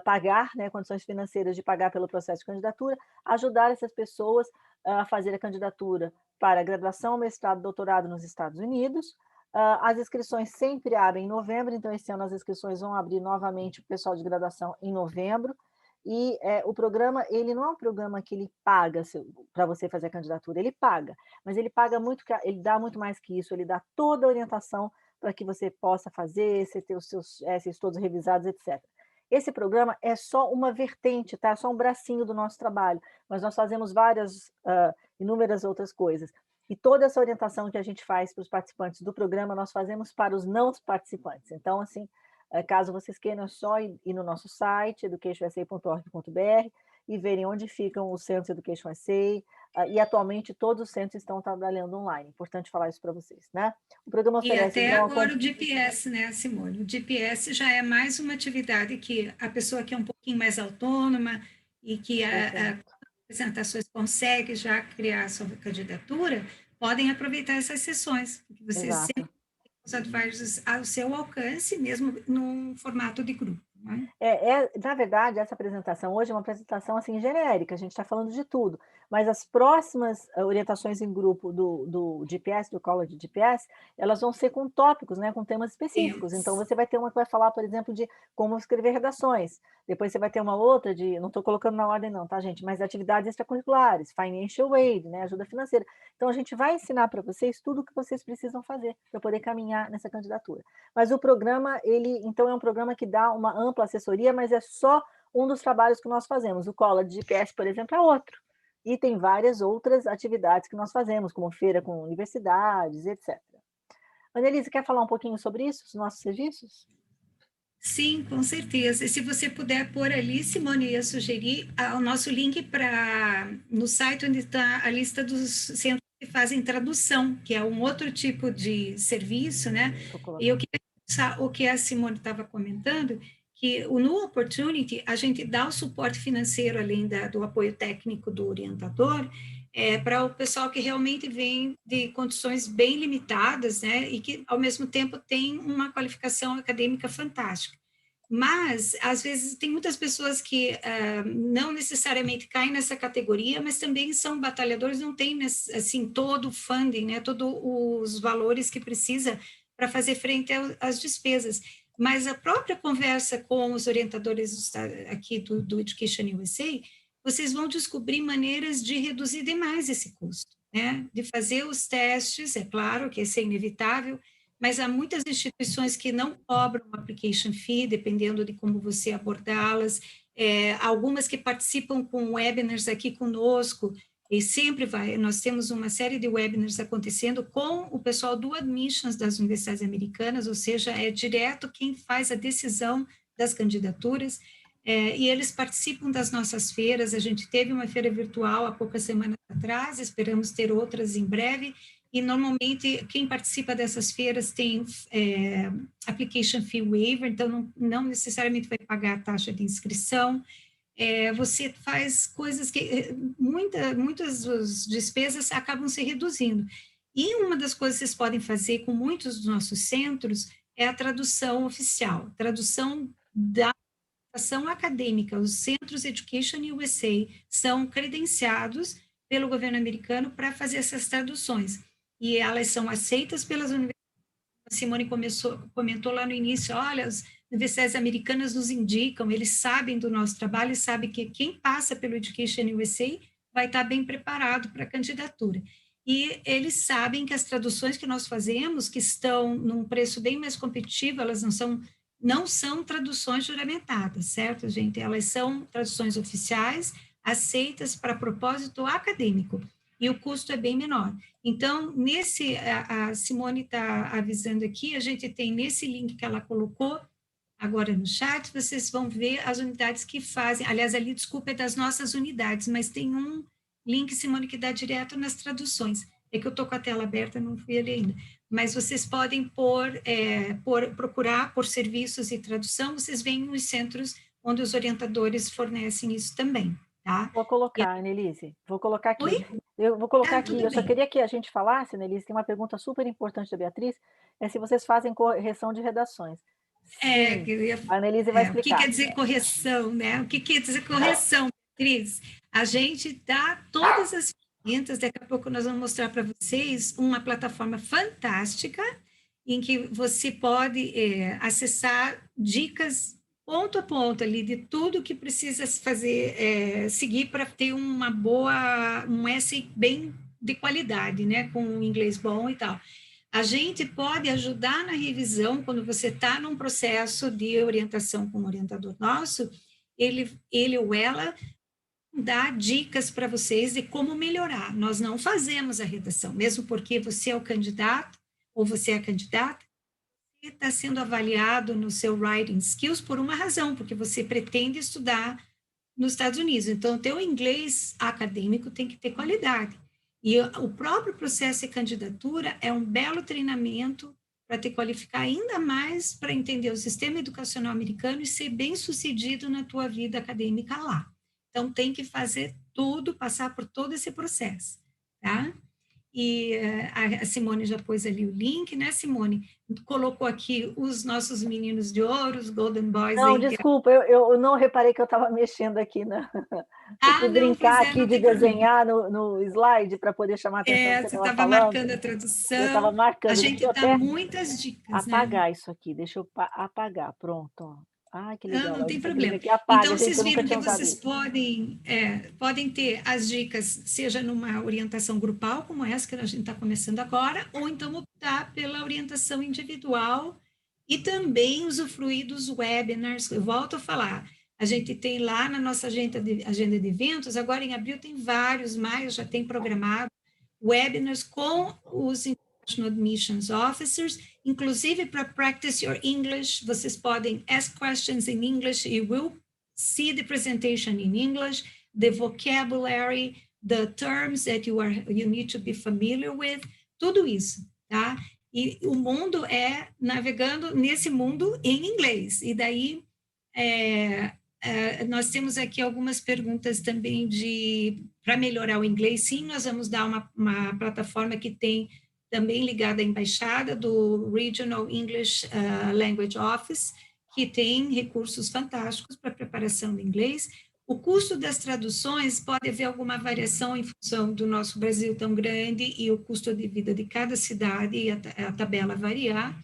pagar, né, condições financeiras de pagar pelo processo de candidatura, ajudar essas pessoas a fazer a candidatura para graduação, mestrado, doutorado nos Estados Unidos. As inscrições sempre abrem em novembro, então esse ano as inscrições vão abrir novamente para o pessoal de graduação em novembro, e o programa, ele não é um programa que ele paga para você fazer a candidatura, ele paga, mas ele paga muito, ele dá muito mais que isso, ele dá toda a orientação para que você possa fazer, você ter os seus essays todos revisados, etc. Esse programa é só uma vertente, tá? É só um bracinho do nosso trabalho, mas nós fazemos inúmeras outras coisas. E toda essa orientação que a gente faz para os participantes do programa, nós fazemos para os não participantes. Então, assim, caso vocês queiram, é só ir no nosso site, educationsa.org.br, e verem onde ficam os centros Education SA, e atualmente todos os centros estão trabalhando online. Importante falar isso para vocês, né? O programa oferece... E até então, agora o GPS, né, Simone? O GPS já é mais uma atividade que a pessoa que é um pouquinho mais autônoma e que as apresentações consegue já criar a sua candidatura, podem aproveitar essas sessões, porque você sempre tem os advisors ao seu alcance, mesmo num formato de grupo. Né? Na verdade, essa apresentação hoje é uma apresentação assim, genérica, a gente está falando de tudo, mas as próximas orientações em grupo do GPS, do College GPS, elas vão ser com tópicos, né, com temas específicos. Então, você vai ter uma que vai falar, por exemplo, de como escrever redações, depois você vai ter uma outra não estou colocando na ordem não, tá, gente, mas atividades extracurriculares, financial aid, né, ajuda financeira. Então, a gente vai ensinar para vocês tudo o que vocês precisam fazer para poder caminhar nessa candidatura. Mas o programa, então, é um programa que dá uma ampla assessoria, mas é só um dos trabalhos que nós fazemos. O College GPS, por exemplo, é outro. E tem várias outras atividades que nós fazemos, como feira com universidades, etc. Annelise, quer falar um pouquinho sobre isso, os nossos serviços? Sim, com certeza. E se você puder pôr ali, Simone, eu ia sugerir o nosso link no site onde está a lista dos centros que fazem tradução, que é um outro tipo de serviço, né? E eu queria pensar o que a Simone estava comentando, que no Opportunity a gente dá o suporte financeiro, além do apoio técnico do orientador, para o pessoal que realmente vem de condições bem limitadas, né, e que, ao mesmo tempo, tem uma qualificação acadêmica fantástica. Mas, às vezes, tem muitas pessoas que não necessariamente caem nessa categoria, mas também são batalhadores, não têm, assim, todo o funding, né, todos os valores que precisa para fazer frente às despesas. Mas a própria conversa com os orientadores aqui do Education USA, vocês vão descobrir maneiras de reduzir demais esse custo, né? De fazer os testes, é claro que isso é inevitável, mas há muitas instituições que não cobram application fee, dependendo de como você abordá-las, algumas que participam com webinars aqui conosco, e sempre nós temos uma série de webinars acontecendo com o pessoal do Admissions das universidades americanas, ou seja, é direto quem faz a decisão das candidaturas, e eles participam das nossas feiras. A gente teve uma feira virtual há poucas semanas atrás, esperamos ter outras em breve, e normalmente quem participa dessas feiras tem application fee waiver, então não necessariamente vai pagar a taxa de inscrição. Você faz coisas que muitas das despesas acabam se reduzindo. E uma das coisas que vocês podem fazer com muitos dos nossos centros é a tradução oficial, tradução da ação acadêmica. Os Centros Education USA são credenciados pelo governo americano para fazer essas traduções, e elas são aceitas pelas universidades. A Simone comentou lá no início, olha, as universidades americanas nos indicam, eles sabem do nosso trabalho e sabem que quem passa pelo Education USA vai estar bem preparado para a candidatura. E eles sabem que as traduções que nós fazemos, que estão num preço bem mais competitivo, elas não são traduções juramentadas, certo, gente? Elas são traduções oficiais, aceitas para propósito acadêmico, e o custo é bem menor. Então, a Simone está avisando aqui, a gente tem nesse link que ela colocou agora no chat, vocês vão ver as unidades que fazem, aliás, ali, desculpa, é das nossas unidades, mas tem um link, Simone, que dá direto nas traduções. É que eu estou com a tela aberta, não fui ali ainda. Mas vocês podem procurar por serviços e tradução, vocês veem os centros onde os orientadores fornecem isso também, tá? Vou colocar, Annelise, vou colocar aqui. Oi? Eu vou colocar aqui, Tudo eu só bem. queria que a gente falasse, Annelise, tem uma pergunta super importante da Beatriz, é se vocês fazem correção de redações. Sim, a Annelise vai O que quer explicar. dizer correção, né? O que quer dizer correção, Cris? A gente dá todas as ferramentas, daqui a pouco nós vamos mostrar para vocês uma plataforma fantástica em que você pode acessar dicas ponto a ponto ali de tudo que precisa fazer, seguir para ter um essay bem de qualidade, né? Com um inglês bom e tal. A gente pode ajudar na revisão quando você está num processo de orientação com um orientador nosso, ele ou ela dá dicas para vocês de como melhorar. Nós não fazemos a redação, mesmo porque você é o candidato ou você é a candidata, você está sendo avaliado no seu writing skills por uma razão, porque você pretende estudar nos Estados Unidos. Então, o teu inglês acadêmico tem que ter qualidade. E o próprio processo de candidatura é um belo treinamento para te qualificar ainda mais para entender o sistema educacional americano e ser bem-sucedido na tua vida acadêmica lá. Então, tem que fazer tudo, passar por todo esse processo, tá? E a Simone já pôs ali o link, né, Simone? Colocou aqui os nossos meninos de ouro, os Golden Boys Não, aí. desculpa, eu não reparei que eu estava mexendo aqui na eu fui Não, pois brincar é, aqui não de tem problema. desenhar no slide para poder chamar a atenção do que você Você estava estava falando, marcando a eu estava tradução, a marcando, deixa gente eu dá até muitas dicas, né? apagar isso aqui, deixa eu apagar, pronto, ó. Ai, que Não, legal, não ó, tem você clica problema. aqui, apaga, Então, gente, vocês eu nunca viram que tinha usado vocês isso. podem ter as dicas, seja numa orientação grupal, como essa que a gente está começando agora, ou então optar pela orientação individual e também usufruir dos webinars. Eu volto a falar, a gente tem lá na nossa agenda de eventos, agora em abril tem vários, maio já tem programado, webinars com os International Admissions Officers, inclusive para practice your English, vocês podem ask questions in English, you will see the presentation in English, the vocabulary, the terms that you need to be familiar with, tudo isso, tá? E o mundo é navegando nesse mundo em inglês, e daí nós temos aqui algumas perguntas também para melhorar o inglês. Sim, nós vamos dar uma plataforma que tem também ligada à embaixada do Regional English Language Office, que tem recursos fantásticos para preparação do inglês. O custo das traduções pode haver alguma variação em função do nosso Brasil tão grande e o custo de vida de cada cidade e a tabela variar.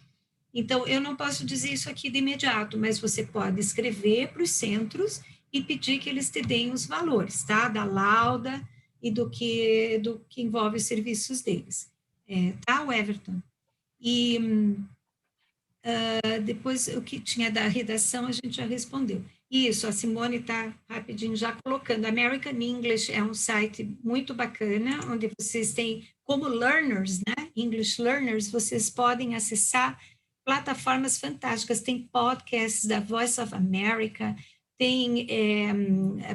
Então, eu não posso dizer isso aqui de imediato, mas você pode escrever para os centros e pedir que eles te deem os valores, tá? Da lauda e do que envolve os serviços deles. Tá, Everton? E depois o que tinha da redação a gente já respondeu. Isso, a Simone está rapidinho já colocando. American English é um site muito bacana, onde vocês têm, como learners, né? English learners, vocês podem acessar plataformas fantásticas. Tem podcasts da Voice of America, tem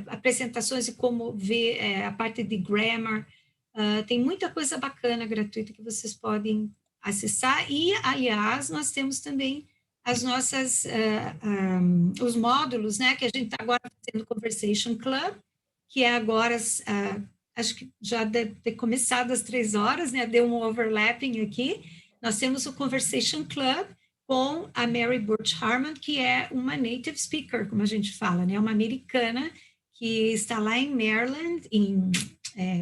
apresentações de como ver a parte de grammar, tem muita coisa bacana, gratuita, que vocês podem acessar. E, aliás, nós temos também as nossas, os módulos, né, que a gente está agora fazendo Conversation Club, que é agora acho que já deve ter começado às 3 horas, né? Deu um overlapping aqui. Nós temos o Conversation Club com a Mary Burch Harman, que é uma native speaker, como a gente fala, né? Uma americana que está lá em Maryland, em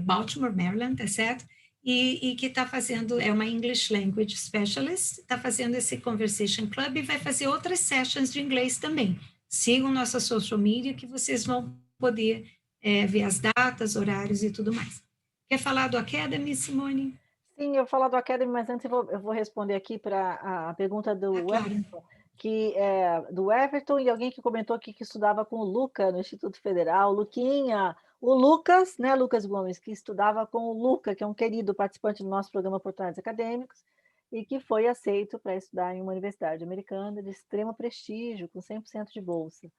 Baltimore, Maryland, tá certo? E que está fazendo, é uma English Language Specialist, está fazendo esse Conversation Club e vai fazer outras sessions de inglês também. Sigam nossa social media que vocês vão poder ver as datas, horários e tudo mais. Quer falar do Academy, Simone? Sim, eu vou falar do Academy, mas antes eu vou responder aqui para a pergunta Ah, do claro. Everton, que é do Everton e alguém que comentou aqui que estudava com o Luca no Instituto Federal, Luquinha, o Lucas, né, Lucas Gomes, que estudava com o Luca, que é um querido participante do nosso programa Oportunidades Acadêmicos, e que foi aceito para estudar em uma universidade americana de extremo prestígio, com 100% de bolsa.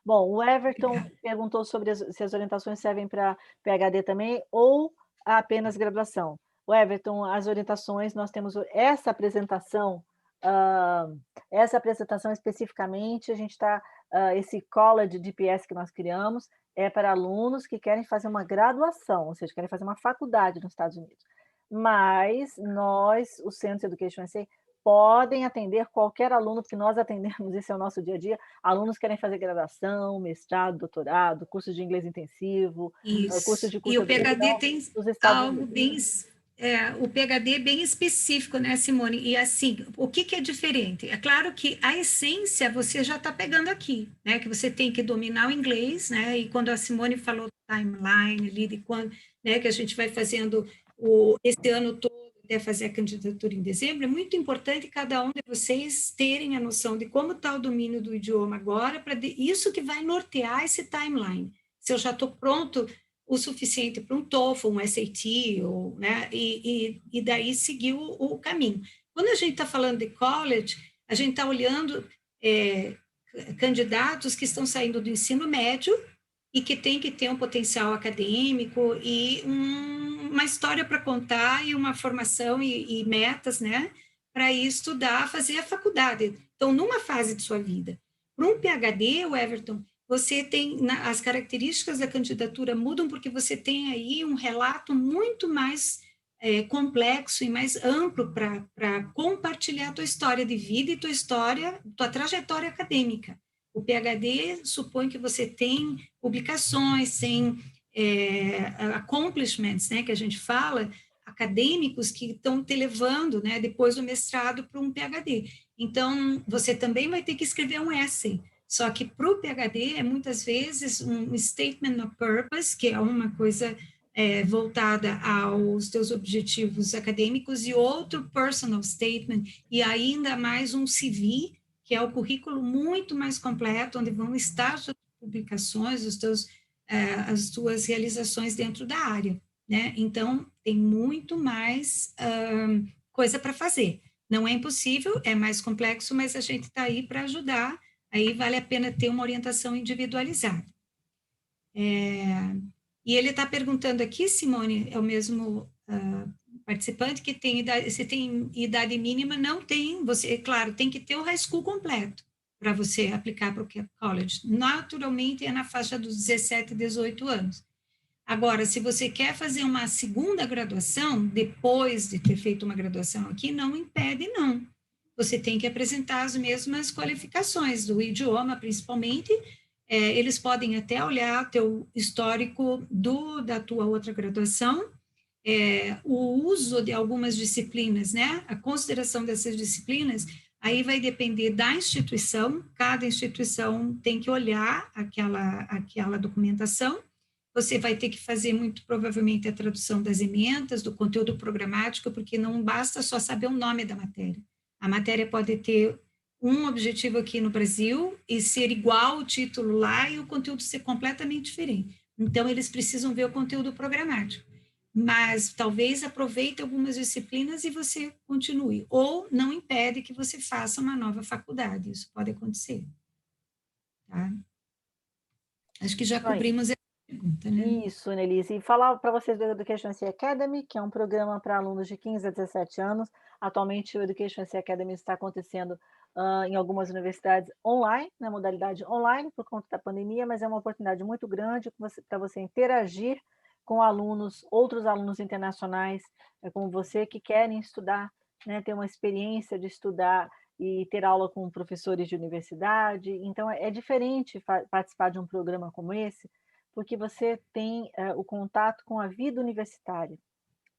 Bom, o Everton Obrigada. perguntou sobre se as orientações servem para PhD também ou apenas graduação. O Everton, as orientações, nós temos essa apresentação especificamente, a gente está, esse college DPS que nós criamos é para alunos que querem fazer uma graduação, ou seja, querem fazer uma faculdade nos Estados Unidos. Mas nós, o Centro de Education USA, podem atender qualquer aluno, porque nós atendemos, esse é o nosso dia a dia, alunos querem fazer graduação, mestrado, doutorado, curso de inglês intensivo, curso Isso. de E o PhD curta-duração tem nos Estados algo Unidos. bem, o PhD é bem específico, né, Simone? E assim, o que, que é diferente? É claro que a essência você já está pegando aqui, né? Que você tem que dominar o inglês, né? E quando a Simone falou timeline ali, de quando, né, que a gente vai fazendo esse ano todo até fazer a candidatura em dezembro, é muito importante cada um de vocês terem a noção de como está o domínio do idioma agora, para isso que vai nortear esse timeline. Se eu já estou pronto o suficiente para um TOEFL, um SAT, ou, né, e daí seguir o caminho. Quando a gente está falando de college, a gente está olhando candidatos que estão saindo do ensino médio e que tem que ter um potencial acadêmico e uma história para contar e uma formação e metas, né, para estudar, fazer a faculdade. Então, numa fase de sua vida. Para um PhD, o Everton, você tem as características da candidatura mudam porque você tem aí um relato muito mais complexo e mais amplo para compartilhar a tua história de vida e tua trajetória acadêmica. O PhD supõe que você tem publicações, tem accomplishments, né, que a gente fala, acadêmicos que estão te levando, né, depois do mestrado para um PhD. Então, você também vai ter que escrever um essay. Só que para o PhD é muitas vezes um statement of purpose, que é uma coisa voltada aos teus objetivos acadêmicos, e outro personal statement, e ainda mais um CV, que é o currículo muito mais completo, onde vão estar suas publicações, as tuas realizações dentro da área, né? Então, tem muito mais coisa para fazer. Não é impossível, é mais complexo, mas a gente está aí para ajudar. Aí vale a pena ter uma orientação individualizada. E ele está perguntando aqui, Simone, é o mesmo participante que tem idade, se tem idade mínima, não tem, você, claro, tem que ter o high school completo para você aplicar para o college. Naturalmente é na faixa dos 17, 18 anos. Agora, se você quer fazer uma segunda graduação, depois de ter feito uma graduação aqui, não impede, não. Você tem que apresentar as mesmas qualificações do idioma, principalmente. Eles podem até olhar teu histórico da tua outra graduação, o uso de algumas disciplinas, né? A consideração dessas disciplinas, aí vai depender da instituição, cada instituição tem que olhar aquela documentação, você vai ter que fazer muito provavelmente a tradução das ementas, do conteúdo programático, porque não basta só saber o nome da matéria. A matéria pode ter um objetivo aqui no Brasil e ser igual o título lá e o conteúdo ser completamente diferente. Então, eles precisam ver o conteúdo programático. Mas talvez aproveite algumas disciplinas e você continue. Ou não impede que você faça uma nova faculdade. Isso pode acontecer. Tá? Acho que já cobrimos essa pergunta, né? Isso, Nelise. E falar para vocês do Education SC Academy, que é um programa para alunos de 15 a 17 anos. Atualmente, o Education SC Academy está acontecendo em algumas universidades online, na modalidade online, por conta da pandemia, mas é uma oportunidade muito grande para você interagir com alunos, outros alunos internacionais, como você, que querem estudar, né, ter uma experiência de estudar e ter aula com professores de universidade. Então, é diferente participar de um programa como esse, porque você tem o contato com a vida universitária,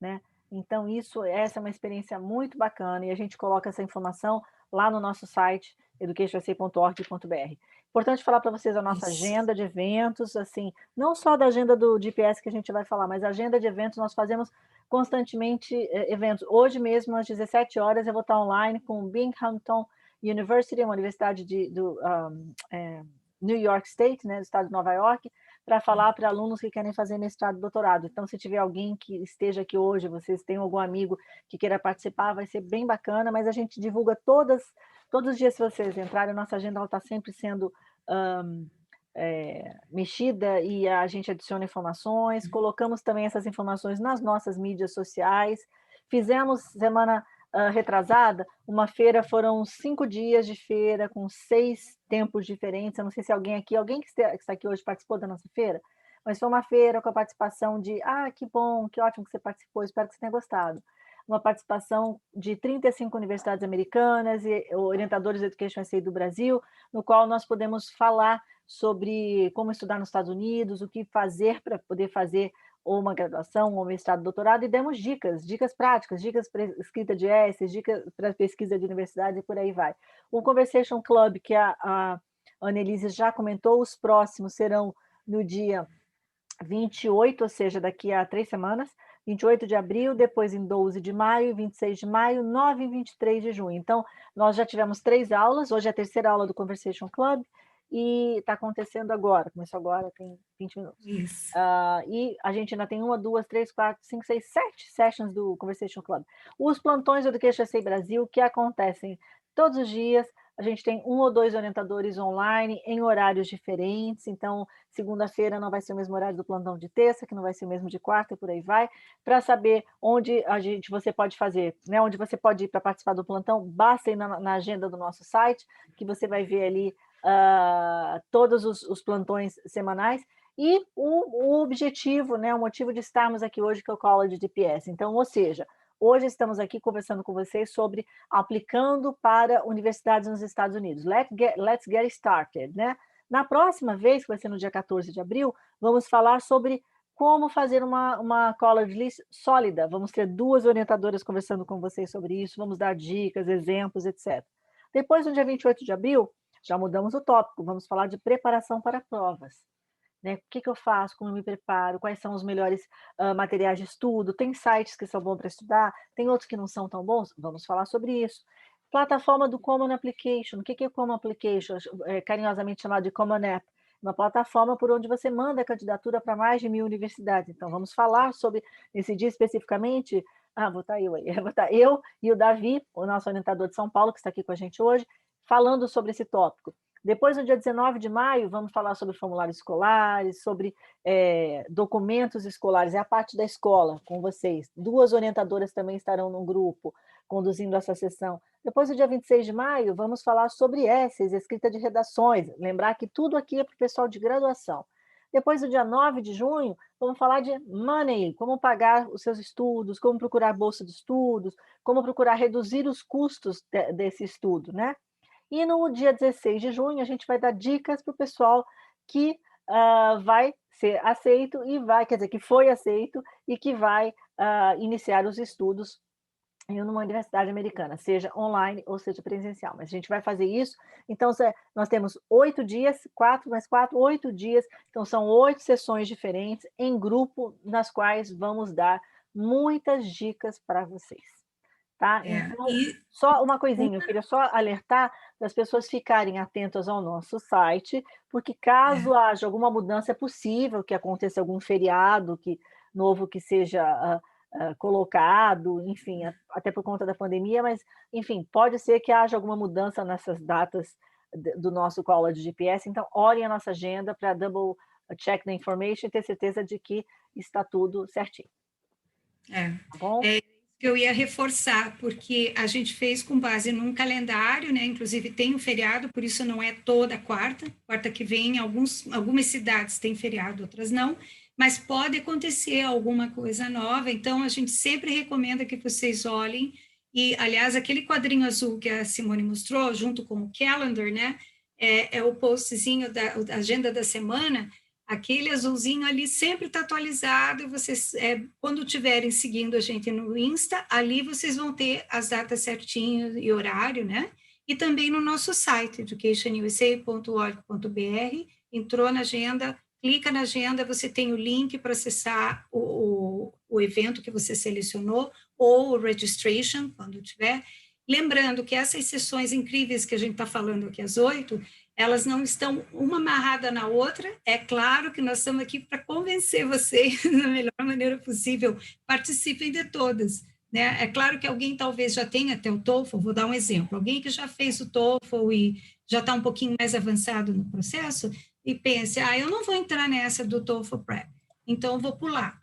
né? Então, essa é uma experiência muito bacana e a gente coloca essa informação lá no nosso site, educationusa.org.br. Importante falar para vocês a nossa Isso. agenda de eventos, assim, não só da agenda do GPS que a gente vai falar, mas a agenda de eventos, nós fazemos constantemente eventos. Hoje mesmo, às 17 horas, eu vou estar online com o Binghamton University, uma universidade do New York State, né, do estado de Nova York, para falar para alunos que querem fazer mestrado e doutorado. Então, se tiver alguém que esteja aqui hoje, vocês têm algum amigo que queira participar, vai ser bem bacana, mas a gente divulga todos os dias, se vocês entrarem, a nossa agenda está sempre sendo mexida e a gente adiciona informações, colocamos também essas informações nas nossas mídias sociais. Fizemos semana retrasada uma feira, foram 5 dias de feira com 6 tempos diferentes. Eu não sei se alguém que está aqui hoje participou da nossa feira, mas foi uma feira com a participação de, que bom, que ótimo que você participou, espero que você tenha gostado. Uma participação de 35 universidades americanas e orientadores de Education USA do Brasil, no qual nós podemos falar sobre como estudar nos Estados Unidos, o que fazer para poder fazer ou uma graduação, ou mestrado, doutorado, e demos dicas práticas, dicas para escrita de essays, dicas para pesquisa de universidade e por aí vai. O Conversation Club, que a Annelise já comentou, os próximos serão no dia 28, ou seja, daqui a 3 semanas, 28 de abril, depois em 12 de maio, 26 de maio, 9 e 23 de junho. Então, nós já tivemos 3 aulas, hoje é a terceira aula do Conversation Club, e está acontecendo agora, começou agora, tem 20 minutos. Isso. E a gente ainda tem 1, 2, 3, 4, 5, 6, 7 sessions do Conversation Club. Os plantões do Education USA Brasil, que acontecem todos os dias, a gente tem 1 ou 2 orientadores online em horários diferentes, então segunda-feira não vai ser o mesmo horário do plantão de terça, que não vai ser o mesmo de quarta, e por aí vai. Para saber onde você pode fazer, né, onde você pode ir para participar do plantão, basta ir na agenda do nosso site, que você vai ver ali todos os plantões semanais, e o objetivo, né, o motivo de estarmos aqui hoje, que é o College DPS. Então, ou seja, hoje estamos aqui conversando com vocês sobre aplicando para universidades nos Estados Unidos. Let's get started, né? Na próxima vez, que vai ser no dia 14 de abril, vamos falar sobre como fazer uma college list sólida. Vamos ter 2 orientadoras conversando com vocês sobre isso, vamos dar dicas, exemplos, etc. Depois, no dia 28 de abril, já mudamos o tópico, vamos falar de preparação para provas. Né? O que eu faço, como eu me preparo, quais são os melhores materiais de estudo, tem sites que são bons para estudar, tem outros que não são tão bons, vamos falar sobre isso. Plataforma do Common Application, o que é o Common Application? Carinhosamente chamado de Common App, uma plataforma por onde você manda a candidatura para mais de 1000 universidades. Então, vamos falar sobre, nesse dia especificamente, vou estar eu e o Davi, o nosso orientador de São Paulo, que está aqui com a gente hoje, falando sobre esse tópico. Depois, no dia 19 de maio, vamos falar sobre formulários escolares, sobre documentos escolares, é a parte da escola com vocês. 2 orientadoras também estarão no grupo, conduzindo essa sessão. Depois, no dia 26 de maio, vamos falar sobre essays, escrita de redações. Lembrar que tudo aqui é para o pessoal de graduação. Depois, no dia 9 de junho, vamos falar de money, como pagar os seus estudos, como procurar bolsa de estudos, como procurar reduzir os custos desse estudo, né? E no dia 16 de junho, a gente vai dar dicas para o pessoal que vai ser aceito e que foi aceito e que vai iniciar os estudos em uma universidade americana, seja online ou seja presencial. Mas a gente vai fazer isso. Então, nós temos 8 dias, 4 mais 4, 8 dias. Então, são 8 sessões diferentes em grupo, nas quais vamos dar muitas dicas para vocês. Tá? Então, só uma coisinha, eu queria só alertar das pessoas ficarem atentas ao nosso site, porque caso haja alguma mudança, é possível que aconteça algum feriado novo que seja colocado, enfim, até por conta da pandemia, mas, enfim, pode ser que haja alguma mudança nessas datas do nosso College GPS, então olhem a nossa agenda para double check the information e ter certeza de que está tudo certinho. Tá bom? Eu ia reforçar, porque a gente fez com base num calendário, né? Inclusive tem um feriado, por isso não é toda quarta. Quarta que vem, algumas cidades têm feriado, outras não. mas pode acontecer alguma coisa nova, então a gente sempre recomenda que vocês olhem, e, aliás, aquele quadrinho azul que a Simone mostrou, junto com o calendar, né, é o postzinho da agenda da semana, aquele azulzinho ali sempre está atualizado, vocês, quando estiverem seguindo a gente no Insta, ali vocês vão ter as datas certinhas e horário, né, e também no nosso site, educationusa.org.br, entrou na agenda, clica na agenda, você tem o link para acessar o evento que você selecionou, ou o registration, quando tiver. Lembrando que essas sessões incríveis que a gente está falando aqui às 8, elas não estão uma amarrada na outra. É claro que nós estamos aqui para convencer vocês da melhor maneira possível. Participem de todas. Né? É claro que alguém talvez já tenha até o TOEFL, vou dar um exemplo. Alguém que já fez o TOEFL e já está um pouquinho mais avançado no processo, e pense, eu não vou entrar nessa do TOEFL Prep, então eu vou pular.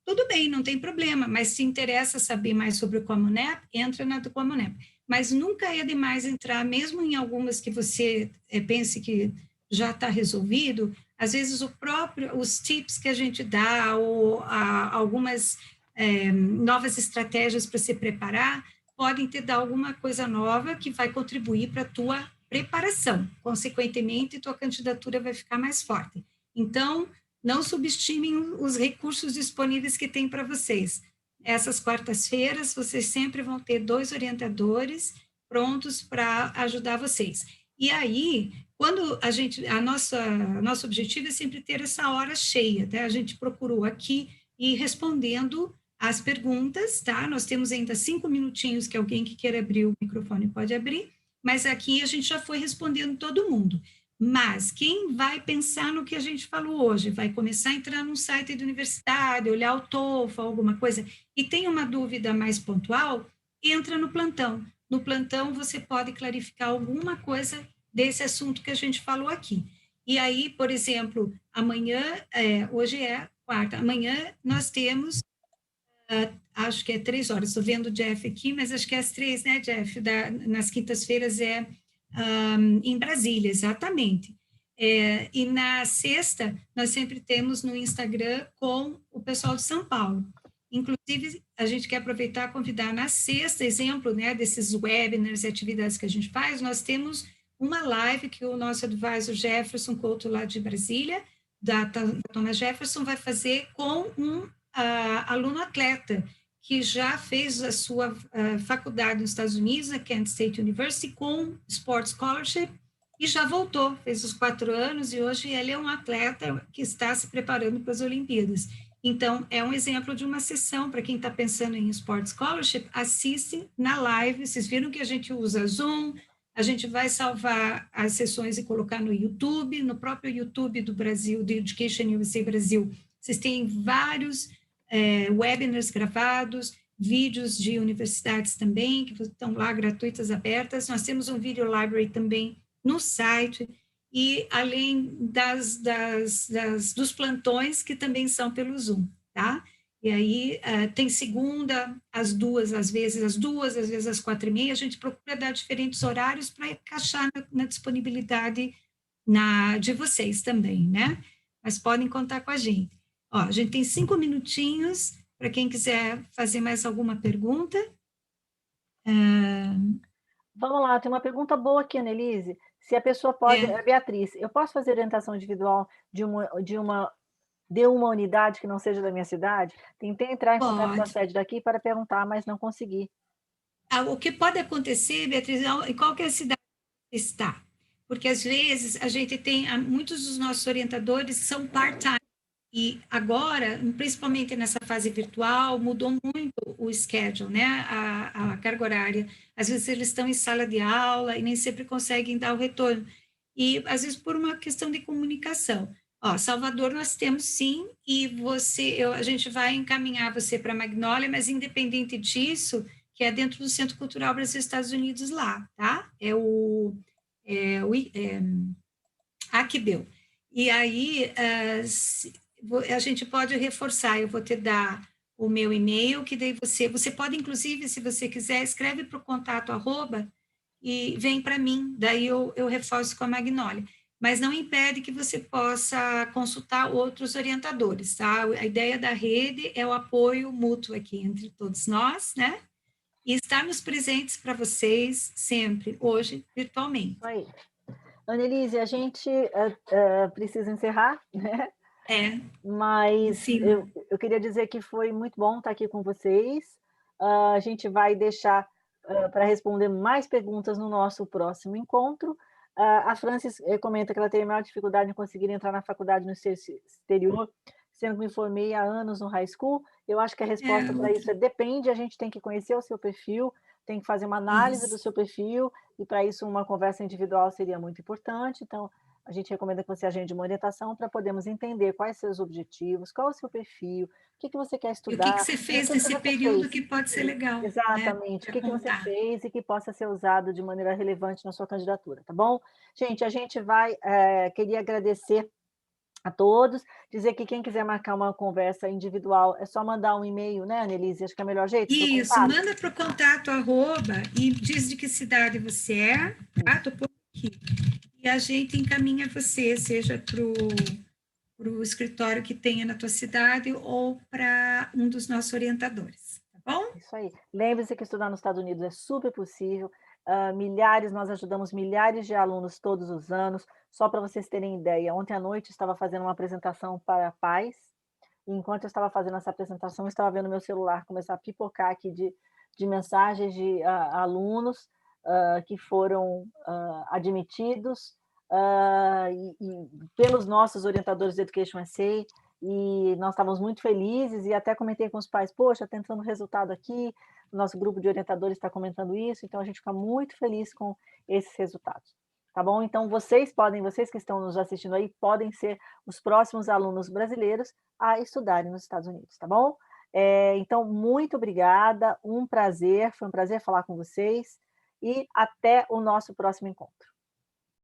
Tudo bem, não tem problema, mas se interessa saber mais sobre o Common App, entra na do Common App. Mas nunca é demais entrar, mesmo em algumas que você pense que já está resolvido, às vezes os tips que a gente dá, ou algumas novas estratégias para se preparar, podem te dar alguma coisa nova que vai contribuir para a tua preparação. Consequentemente, tua candidatura vai ficar mais forte. Então, não subestimem os recursos disponíveis que tem para vocês. Essas quartas-feiras, vocês sempre vão ter 2 orientadores prontos para ajudar vocês. E aí, quando nosso objetivo é sempre ter essa hora cheia, tá? A gente procurou aqui ir respondendo as perguntas, tá? Nós temos ainda 5 minutinhos que alguém que queira abrir o microfone pode abrir, mas aqui a gente já foi respondendo todo mundo. Mas quem vai pensar no que a gente falou hoje, vai começar a entrar no site da universidade, olhar o TOEFL, alguma coisa, e tem uma dúvida mais pontual, entra no plantão. No plantão você pode clarificar alguma coisa desse assunto que a gente falou aqui. E aí, por exemplo, amanhã, hoje é quarta, amanhã nós temos acho que é 3 horas, estou vendo o Jeff aqui, mas acho que é às 3, né, Jeff? Nas quintas-feiras em Brasília, exatamente. E na sexta, nós sempre temos no Instagram com o pessoal de São Paulo. Inclusive, a gente quer aproveitar e convidar na sexta, exemplo, né, desses webinars e atividades que a gente faz, nós temos uma live que o nosso advisor Jefferson Couto, lá de Brasília, da Thomas Jefferson, vai fazer com um aluno atleta que já fez a sua faculdade nos Estados Unidos, a Kent State University, com Sports Scholarship, e já voltou, fez os 4 anos, e hoje ele é um atleta que está se preparando para as Olimpíadas. Então, é um exemplo de uma sessão, para quem está pensando em Sports Scholarship, assiste na live, vocês viram que a gente usa Zoom, a gente vai salvar as sessões e colocar no YouTube, no próprio YouTube do Brasil, do Education USA Brasil, vocês têm vários webinars gravados, vídeos de universidades também, que estão lá gratuitas, abertas. Nós temos um video library também no site, e além dos plantões, que também são pelo Zoom, tá? E aí tem segunda, às 2, às vezes às 4h30, a gente procura dar diferentes horários para encaixar na disponibilidade de vocês também, né? Mas podem contar com a gente. Ó, a gente tem 5 minutinhos para quem quiser fazer mais alguma pergunta. Vamos lá, tem uma pergunta boa aqui, Annelise. Se a pessoa pode... Beatriz, eu posso fazer orientação individual de uma unidade que não seja da minha cidade? Tentei entrar em contato com a sede daqui para perguntar, mas não consegui. O que pode acontecer, Beatriz, em qualquer cidade está, porque às vezes a gente tem, muitos dos nossos orientadores são part-time, e agora, principalmente nessa fase virtual, mudou muito o schedule, né? A carga horária. Às vezes eles estão em sala de aula e nem sempre conseguem dar o retorno. E às vezes por uma questão de comunicação. Ó, Salvador nós temos sim, e a gente vai encaminhar você para Magnolia, mas independente disso, que é dentro do Centro Cultural Brasil Estados Unidos lá, tá? Aquibel. E aí, a gente pode reforçar, eu vou te dar o meu e-mail, que daí você pode, inclusive, se você quiser, escreve para o contato @ e vem para mim, daí eu reforço com a Magnolia. mas não impede que você possa consultar outros orientadores, tá? A ideia da rede é o apoio mútuo aqui entre todos nós, né? E estarmos presentes para vocês sempre, hoje, virtualmente. Aí. Annelise, a gente precisa encerrar, né? É, Mas enfim. eu queria dizer que foi muito bom estar aqui com vocês. A gente vai deixar para responder mais perguntas no nosso próximo encontro. A Francis comenta que ela tem a maior dificuldade em conseguir entrar na faculdade no exterior, sendo que me formei há anos no high school. Eu acho que a resposta para isso é depende, a gente tem que conhecer o seu perfil, tem que fazer uma análise do Isso. seu perfil, e para isso uma conversa individual seria muito importante. Então, a gente recomenda que você agende uma orientação para podermos entender quais seus objetivos, qual é o seu perfil, o que você quer E o que estudar, você e o fez que nesse você período fez. que pode ser legal, né, Exatamente, o para que você contar. fez e que possa ser usado de maneira relevante na sua candidatura, tá bom? Gente, a gente vai, queria agradecer a todos, dizer que quem quiser marcar uma conversa individual é só mandar um e-mail, né, Annelise? Acho que é o melhor jeito, para o Isso, contato. manda para o contato arroba e diz de que cidade você é, tá? Tô por aqui. E a gente encaminha você, seja para o escritório que tenha na tua cidade ou para um dos nossos orientadores, tá bom? Isso aí. Lembre-se que estudar nos Estados Unidos é super possível. Nós ajudamos milhares de alunos todos os anos. Só para vocês terem ideia, ontem à noite estava fazendo uma apresentação para pais, e enquanto eu estava fazendo essa apresentação, eu estava vendo meu celular começar a pipocar aqui de mensagens de alunos que foram admitidos e pelos nossos orientadores de Education SA, e nós estávamos muito felizes, e até comentei com os pais, poxa, está entrando resultado aqui, o nosso grupo de orientadores está comentando isso, então a gente fica muito feliz com esses resultados. Tá bom? Então, vocês que estão nos assistindo aí, podem ser os próximos alunos brasileiros a estudarem nos Estados Unidos, tá bom? Então, muito obrigada, foi um prazer falar com vocês, e até o nosso próximo encontro.